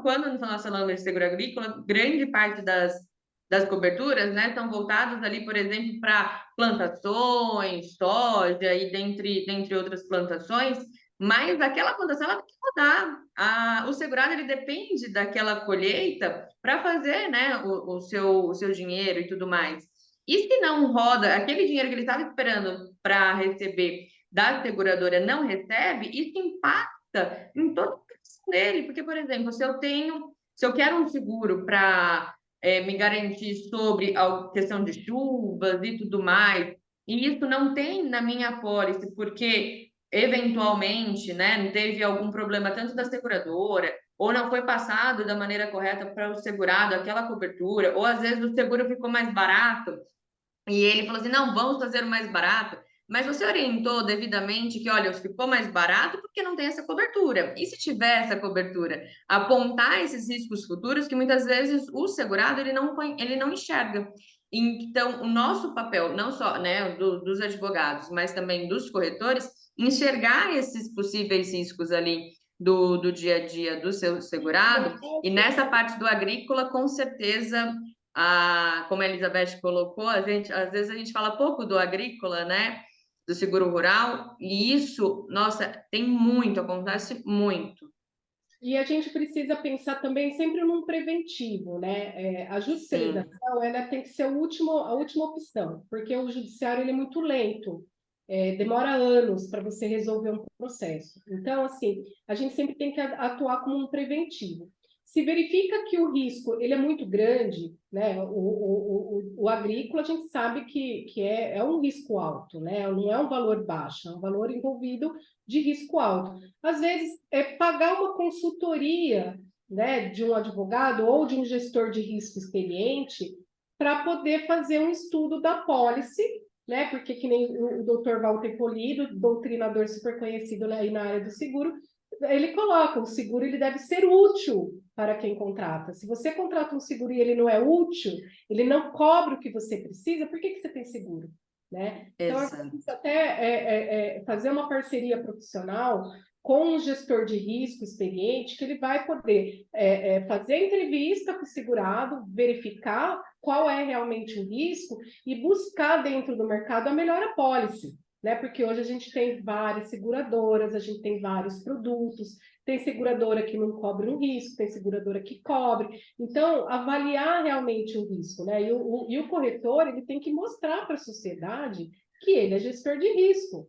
[SPEAKER 2] Quando nós falamos de seguro agrícola, grande parte das coberturas, né, estão voltadas ali, por exemplo, para plantações, soja e dentre outras plantações, mas aquela plantação ela tem que rodar. O segurado ele depende daquela colheita para fazer, né, o seu dinheiro e tudo mais. E se não roda, aquele dinheiro que ele estava esperando para receber da seguradora não recebe, isso impacta em toda a questão dele. Porque, por exemplo, se eu quero um seguro para me garantir sobre a questão de chuvas e tudo mais, e isso não tem na minha apólice, porque eventualmente, né, teve algum problema tanto da seguradora, ou não foi passado da maneira correta para o segurado aquela cobertura, ou às vezes o seguro ficou mais barato e ele falou assim: não, vamos fazer o mais barato. Mas você orientou devidamente que, olha, ficou mais barato porque não tem essa cobertura. E se tiver essa cobertura, apontar esses riscos futuros que muitas vezes o segurado ele não enxerga. Então, o nosso papel, não só, né, dos advogados, mas também dos corretores, enxergar esses possíveis riscos ali do dia a dia do seu segurado. E nessa parte do agrícola, com certeza como a Elizabeth colocou, às vezes a gente fala pouco do agrícola, né? Do seguro rural, e isso, nossa, tem muito, acontece muito.
[SPEAKER 1] E a gente precisa pensar também sempre num preventivo, né? A judicialização ela tem que ser a última opção, porque o judiciário ele é muito lento, demora anos para você resolver um processo. Então, assim, a gente sempre tem que atuar como um preventivo. Se verifica que o risco ele é muito grande, né? O agrícola a gente sabe que é um risco alto, né? Não é um valor baixo, é um valor envolvido de risco alto. Às vezes, pagar uma consultoria, né, de um advogado ou de um gestor de risco experiente para poder fazer um estudo da pólice, né? Porque que nem o Dr. Walter Polido, doutrinador super conhecido aí na área do seguro, ele coloca, o seguro ele deve ser útil para quem contrata. Se você contrata um seguro e ele não é útil, ele não cobre o que você precisa, por que você tem seguro? Né? Então, a gente precisa até fazer uma parceria profissional com um gestor de risco experiente, que ele vai poder fazer entrevista com o segurado, verificar qual é realmente o risco e buscar dentro do mercado a melhor apólice. Né? Porque hoje a gente tem várias seguradoras, a gente tem vários produtos, tem seguradora que não cobre um risco, tem seguradora que cobre. Então, avaliar realmente o risco, né? E o corretor ele tem que mostrar para a sociedade que ele é gestor de risco,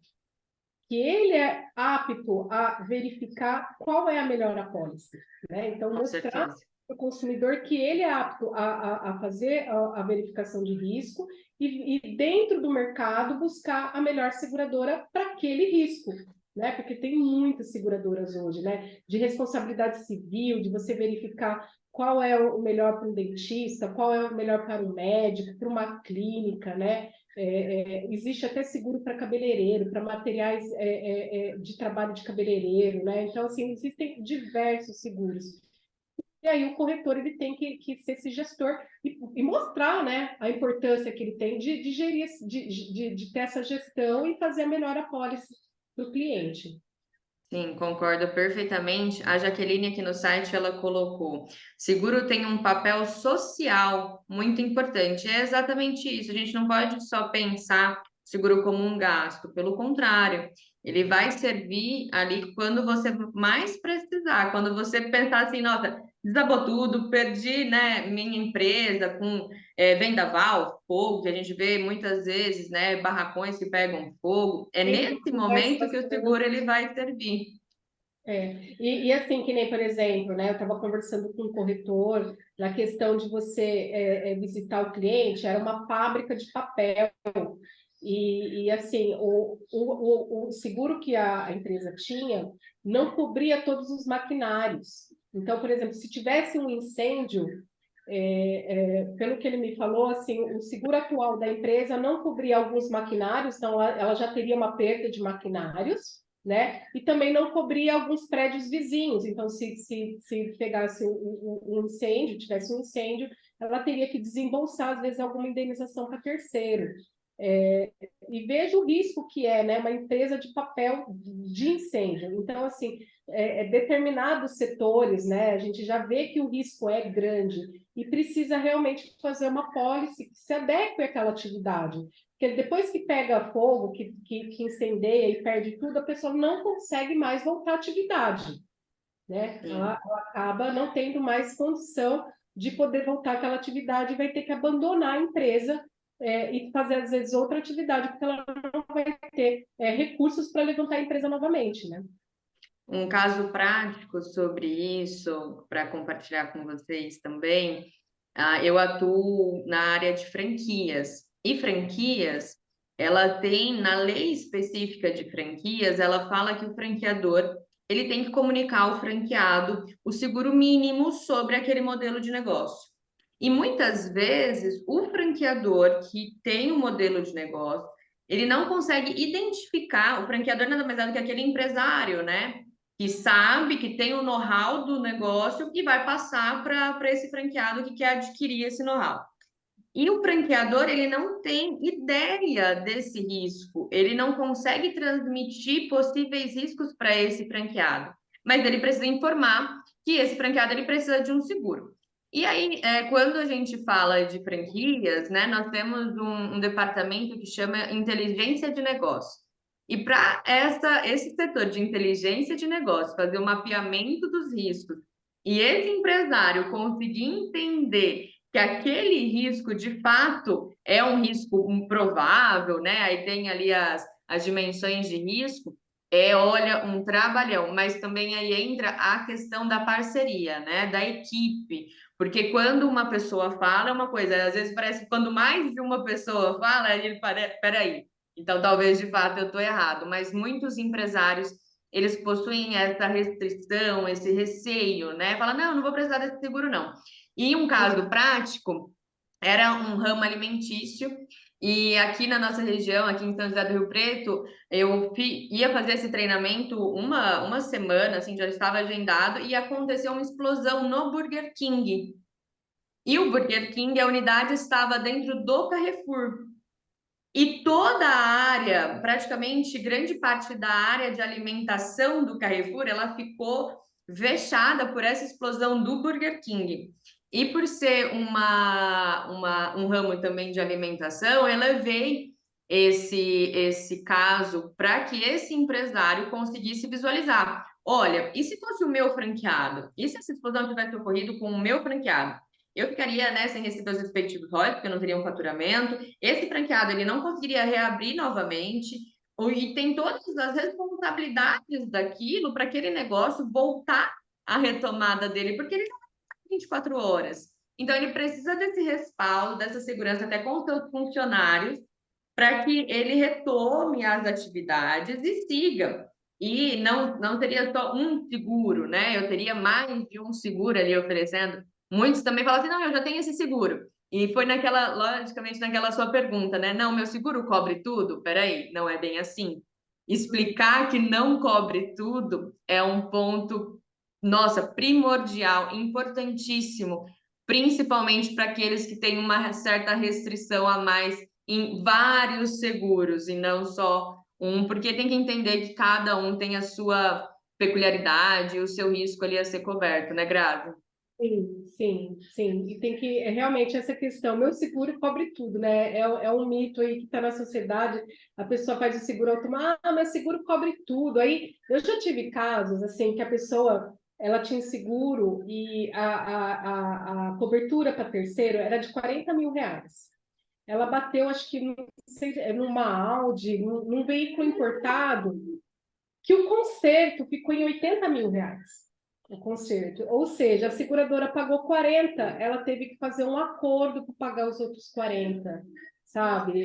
[SPEAKER 1] que ele é apto a verificar qual é a melhor apólice, né? Então, mostrar para o consumidor que ele é apto a fazer a verificação de risco e dentro do mercado buscar a melhor seguradora para aquele risco, né? Porque tem muitas seguradoras hoje, né? De responsabilidade civil, de você verificar qual é o melhor para um dentista, qual é o melhor para um médico, para uma clínica, né? Existe até seguro para cabeleireiro, para materiais de trabalho de cabeleireiro, né? Então, assim, existem diversos seguros. E aí o corretor ele tem que ser esse gestor e mostrar, né, a importância que ele tem de gerir, de ter essa gestão e fazer a melhor apólice para o cliente.
[SPEAKER 2] Sim, concordo perfeitamente. A Jaqueline aqui no site ela colocou: seguro tem um papel social muito importante. É exatamente isso. A gente não pode só pensar seguro como um gasto, pelo contrário, ele vai servir ali quando você mais precisar, quando você pensar assim, nossa, desabou tudo, perdi, né, minha empresa com vendaval, fogo, que a gente vê muitas vezes, né, barracões que pegam fogo. É nesse momento que o seguro ele vai servir.
[SPEAKER 1] E assim, que nem, por exemplo, né, eu estava conversando com um corretor na questão de você visitar o cliente, era uma fábrica de papel, e assim, o seguro que a empresa tinha não cobria todos os maquinários. Então, por exemplo, se tivesse um incêndio, pelo que ele me falou, assim, o seguro atual da empresa não cobria alguns maquinários, então ela já teria uma perda de maquinários, né? E também não cobria alguns prédios vizinhos. Então, se pegasse um incêndio, tivesse um incêndio, ela teria que desembolsar, às vezes, alguma indenização para terceiro. E veja o risco que é, né, uma empresa de papel de incêndio. Então, assim, determinados setores, né, a gente já vê que o risco é grande e precisa realmente fazer uma pólice que se adeque àquela atividade. Porque depois que pega fogo, que incendeia e perde tudo, a pessoa não consegue mais voltar à atividade, né? Ela acaba não tendo mais condição de poder voltar àquela atividade e vai ter que abandonar a empresa e fazer, às vezes, outra atividade, porque ela não vai ter recursos para levantar a empresa novamente, né?
[SPEAKER 2] Um caso prático sobre isso, para compartilhar com vocês também, eu atuo na área de franquias. E franquias, ela tem, na lei específica de franquias, ela fala que o franqueador ele tem que comunicar ao franqueado o seguro mínimo sobre aquele modelo de negócio. E muitas vezes o franqueador que tem um modelo de negócio, ele não consegue identificar, o franqueador nada mais é do que aquele empresário, né? Que sabe, que tem o know-how do negócio e vai passar para esse franqueado que quer adquirir esse know-how. E o franqueador, ele não tem ideia desse risco, ele não consegue transmitir possíveis riscos para esse franqueado, mas ele precisa informar que esse franqueado ele precisa de um seguro. E aí, quando a gente fala de franquias, né, nós temos um departamento que chama inteligência de negócio. E para esse setor de inteligência de negócio fazer o mapeamento dos riscos e esse empresário conseguir entender que aquele risco, de fato, é um risco improvável, né? Aí tem ali as dimensões de risco, olha, um trabalhão, mas também aí entra a questão da parceria, né? Da equipe, porque quando uma pessoa fala é uma coisa, às vezes parece que quando mais de uma pessoa fala, aí ele peraí, então talvez de fato eu estou errado, mas muitos empresários eles possuem essa restrição, esse receio, né? Fala, não vou precisar desse seguro, não. E um caso prático era um ramo alimentício, e aqui na nossa região, aqui em São José do Rio Preto, eu ia fazer esse treinamento uma semana, assim, já estava agendado, e aconteceu uma explosão no Burger King. E o Burger King, a unidade estava dentro do Carrefour. E toda a área, praticamente grande parte da área de alimentação do Carrefour, ela ficou vexada por essa explosão do Burger King. E por ser um ramo também de alimentação, eu levei esse caso para que esse empresário conseguisse visualizar. Olha, e se fosse o meu franqueado? E se essa explosão tivesse ocorrido com o meu franqueado? Eu ficaria, né, sem receber os respectivos royalties, porque eu não teria um faturamento. Esse franqueado ele não conseguiria reabrir novamente, e tem todas as responsabilidades daquilo para aquele negócio voltar à retomada dele, porque ele não tem 24 horas. Então, ele precisa desse respaldo, dessa segurança até com os seus funcionários, para que ele retome as atividades e siga. E não teria só um seguro, né? Eu teria mais de um seguro ali oferecendo. Muitos também falam assim, não, eu já tenho esse seguro. E foi logicamente, naquela sua pergunta, né? Não, meu seguro cobre tudo? Peraí, não é bem assim. Explicar que não cobre tudo é um ponto, nossa, primordial, importantíssimo, principalmente para aqueles que têm uma certa restrição a mais em vários seguros e não só um, porque tem que entender que cada um tem a sua peculiaridade, o seu risco ali a ser coberto, né, Grazi?
[SPEAKER 1] Sim. E tem que, realmente, essa questão, meu seguro cobre tudo, né? É um mito aí que está na sociedade, a pessoa faz o seguro automático, meu seguro cobre tudo. Aí, eu já tive casos, assim, que a pessoa, ela tinha seguro e a cobertura para terceiro era de 40 mil reais. Ela bateu, acho que, não sei, numa Audi, num veículo importado, que o conserto ficou em 80 mil reais. O conserto. Ou seja, a seguradora pagou 40, ela teve que fazer um acordo para pagar os outros 40, sabe?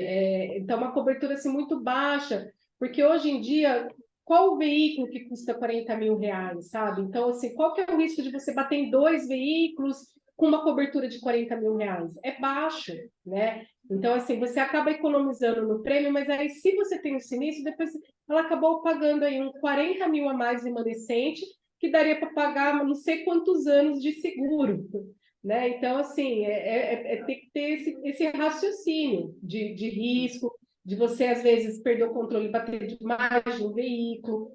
[SPEAKER 1] Então, uma cobertura assim, muito baixa, porque hoje em dia, qual o veículo que custa 40 mil reais, sabe? Então, assim, qual que é o risco de você bater em dois veículos com uma cobertura de 40 mil reais? É baixo, né? Então, assim, você acaba economizando no prêmio, mas aí, se você tem o sinistro, depois ela acabou pagando aí uns 40 mil a mais remanescente, que daria para pagar não sei quantos anos de seguro, né? Então, assim, tem que ter esse raciocínio de risco, de você, às vezes, perder o controle e bater demais de um veículo,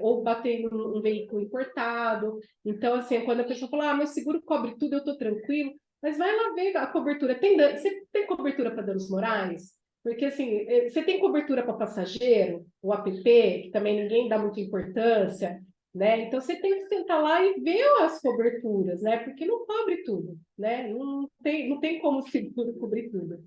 [SPEAKER 1] ou bater em um veículo importado. Então, assim, quando a pessoa fala, meu seguro cobre tudo, eu estou tranquilo, mas vai lá ver a cobertura. Você tem cobertura para danos morais? Porque, assim, você tem cobertura para passageiro, o app, que também ninguém dá muita importância, né? Então, você tem que sentar lá e ver as coberturas, né? Porque não cobre tudo, né? Não tem como o seguro cobrir tudo.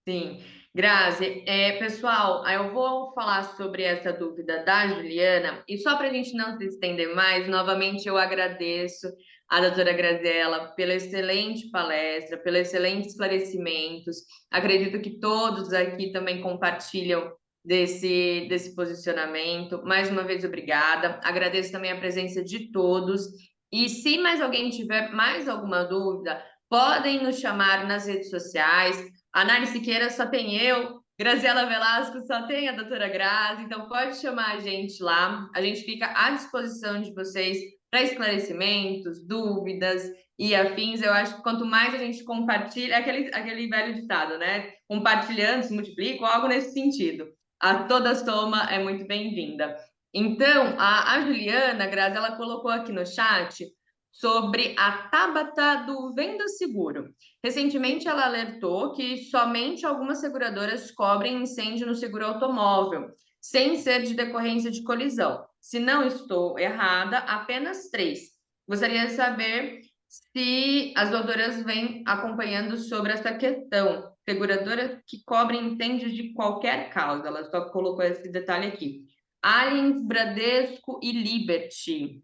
[SPEAKER 2] Sim, Grazi, pessoal, aí eu vou falar sobre essa dúvida da Juliana, e só para a gente não se estender mais, novamente eu agradeço a doutora Graziela pela excelente palestra, pelos excelentes esclarecimentos. Acredito que todos aqui também compartilham desse posicionamento. Mais uma vez, obrigada. Agradeço também a presença de todos. E se mais alguém tiver mais alguma dúvida, podem nos chamar nas redes sociais. A Nari Siqueira só tem eu, Graziela Velasco só tem a doutora Grazi, então pode chamar a gente lá. A gente fica à disposição de vocês para esclarecimentos, dúvidas e afins. Eu acho que quanto mais a gente compartilha, é aquele velho ditado, né? Compartilhando se multiplica, ou algo nesse sentido. A toda soma é muito bem-vinda. Então, a Juliana, Grazi, ela colocou aqui no chat sobre a Tabata do Venda Seguro. Recentemente, ela alertou que somente algumas seguradoras cobrem incêndio no seguro automóvel, sem ser de decorrência de colisão. Se não estou errada, apenas 3. Gostaria de saber se as doutoras vêm acompanhando sobre essa questão. Seguradoras que cobrem incêndios de qualquer causa. Ela só colocou esse detalhe aqui. Allianz, Bradesco e Liberty.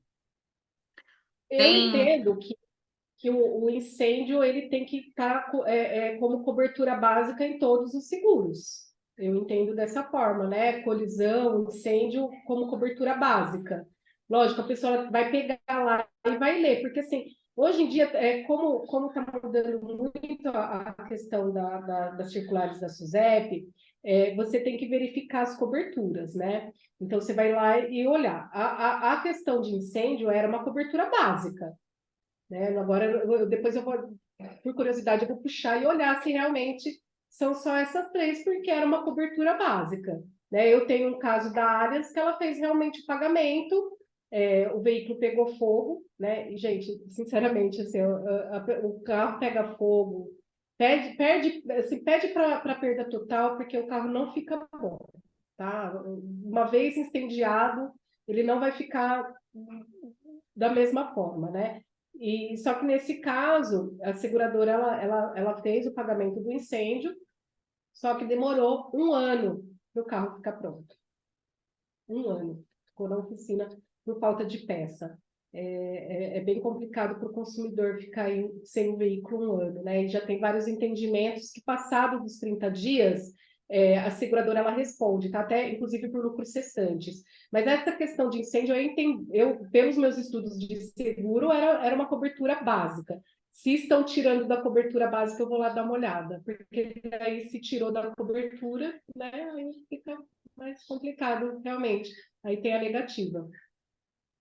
[SPEAKER 1] Eu entendo que o incêndio ele tem que estar como cobertura básica em todos os seguros. Eu entendo dessa forma, né? Colisão, incêndio como cobertura básica. Lógico, a pessoa vai pegar lá e vai ler, porque assim, hoje em dia, como está mudando muito a questão das circulares da SUSEP, você tem que verificar as coberturas, né? Então, você vai lá e olhar. A questão de incêndio era uma cobertura básica, né? Agora, depois eu vou, por curiosidade, eu vou puxar e olhar se realmente são só essas 3, porque era uma cobertura básica, né? Eu tenho um caso da Allianz que ela fez realmente o pagamento, o veículo pegou fogo, né? E, gente, sinceramente, assim, o carro pega fogo, pede para perda total, porque o carro não fica bom, tá? Uma vez incendiado, ele não vai ficar da mesma forma, né? E só que nesse caso, a seguradora ela fez o pagamento do incêndio, só que demorou 1 ano para o carro ficar pronto. 1 ano. Ficou na oficina por falta de peça. É bem complicado para o consumidor ficar sem o veículo 1 ano, né? E já tem vários entendimentos que, passado dos 30 dias, a seguradora ela responde, tá? Até inclusive por lucros cessantes. Mas essa questão de incêndio, pelos meus estudos de seguro, era uma cobertura básica. Se estão tirando da cobertura básica, eu vou lá dar uma olhada, porque aí se tirou da cobertura, né, aí fica mais complicado, realmente. Aí tem a negativa.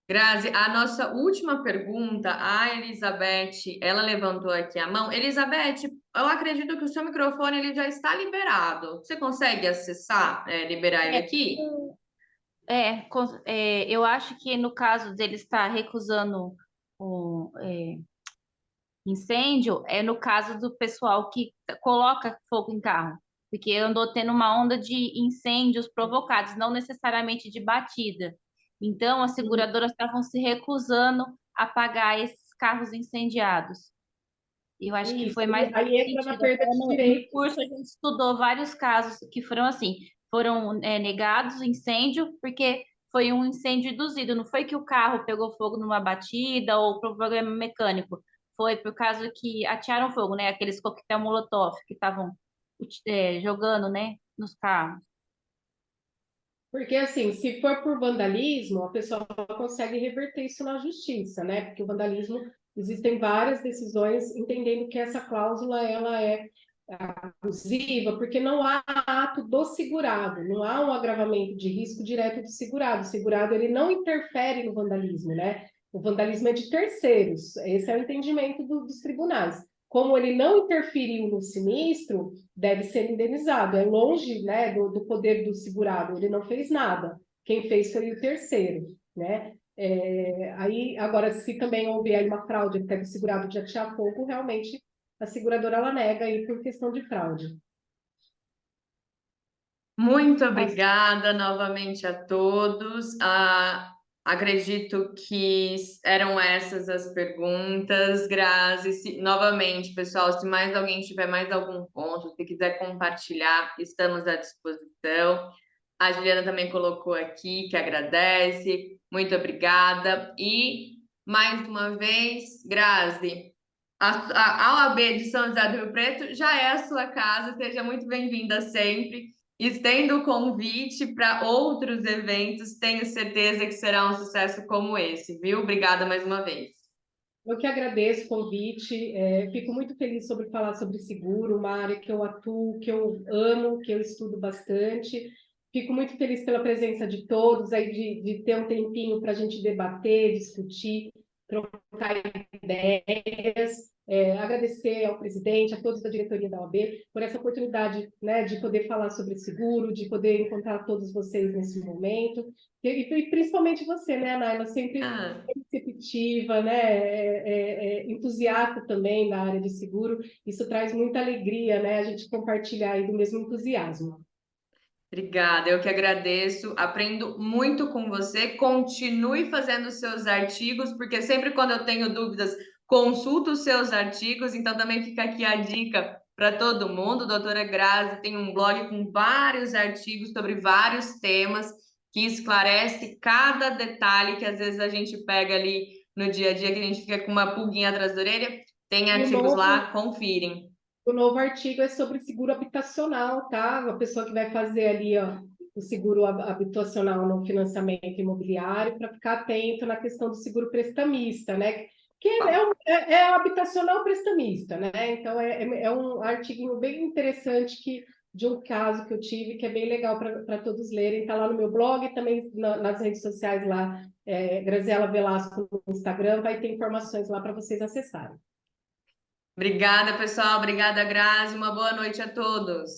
[SPEAKER 2] Grazi, a nossa última pergunta, a Elizabeth, ela levantou aqui a mão. Elizabeth, eu acredito que o seu microfone ele já está liberado. Você consegue acessar, liberar ele
[SPEAKER 4] É,
[SPEAKER 2] aqui?
[SPEAKER 4] eu acho que no caso dele estar recusando o incêndio, é no caso do pessoal que coloca fogo em carro, porque andou tendo uma onda de incêndios provocados, não necessariamente de batida. Então, as seguradoras estavam se recusando a pagar esses carros incendiados. Eu acho que
[SPEAKER 1] Isso,
[SPEAKER 4] foi mais nesse
[SPEAKER 1] aí entra na
[SPEAKER 4] sentido.
[SPEAKER 1] perda
[SPEAKER 4] Até
[SPEAKER 1] de
[SPEAKER 4] no
[SPEAKER 1] direito.
[SPEAKER 4] curso a gente estudou vários casos que foram assim, foram negados incêndio porque foi um incêndio induzido, não foi que o carro pegou fogo numa batida ou por problema mecânico, foi por causa que atearam fogo, né? Aqueles coquetel molotov que estavam jogando, né, nos carros.
[SPEAKER 1] Porque, assim, se for por vandalismo, a pessoa consegue reverter isso na justiça, né? Porque o vandalismo, existem várias decisões entendendo que essa cláusula, ela é abusiva, porque não há ato do segurado, não há um agravamento de risco direto do segurado. O segurado ele não interfere no vandalismo, né? O vandalismo é de terceiros, esse é o entendimento dos tribunais. Como ele não interferiu no sinistro, deve ser indenizado. É longe, né, do poder do segurado, ele não fez nada. Quem fez foi o terceiro, né? Aí, agora, se também houver aí uma fraude, até do segurado de atirar fogo, realmente a seguradora ela nega aí por questão de fraude.
[SPEAKER 2] Muito obrigada novamente a todos. Acredito que eram essas as perguntas, Grazi. Novamente, pessoal, se mais alguém tiver mais algum ponto, se quiser compartilhar, estamos à disposição. A Juliana também colocou aqui que agradece. Muito obrigada. E, mais uma vez, Grazi, a OAB de São José do Rio Preto já é a sua casa, seja muito bem-vinda sempre. Estendo o convite para outros eventos, tenho certeza que será um sucesso como esse, viu? Obrigada mais uma vez.
[SPEAKER 1] Eu que agradeço o convite, fico muito feliz sobre falar sobre seguro, uma área que eu atuo, que eu amo, que eu estudo bastante. Fico muito feliz pela presença de todos, aí de ter um tempinho para a gente debater, discutir, trocar ideias. Agradecer ao presidente, a todos da diretoria da OAB, por essa oportunidade, né, de poder falar sobre seguro, de poder encontrar todos vocês nesse momento. E principalmente você, né, Naila, sempre receptiva, né, entusiasta também da área de seguro. Isso traz muita alegria, né, a gente compartilhar aí do mesmo entusiasmo.
[SPEAKER 2] Obrigada, eu que agradeço. Aprendo muito com você. Continue fazendo os seus artigos, porque sempre quando eu tenho dúvidas, consulto os seus artigos. Então, também fica aqui a dica para todo mundo. Doutora Grazi tem um blog com vários artigos sobre vários temas que esclarece cada detalhe que às vezes a gente pega ali no dia a dia, que a gente fica com uma pulguinha atrás da orelha. Tem artigos lá, confirem.
[SPEAKER 1] O novo artigo é sobre seguro habitacional, tá? A pessoa que vai fazer ali, ó, o seguro habitacional no financiamento imobiliário, para ficar atento na questão do seguro prestamista, né? Que é habitacional prestamista, né? Então, é um artigo bem interessante de um caso que eu tive, que é bem legal para todos lerem. Está lá no meu blog, também nas redes sociais lá, Graziela Velasco no Instagram, vai ter informações lá para vocês acessarem.
[SPEAKER 2] Obrigada, pessoal. Obrigada, Grazi. Uma boa noite a todos.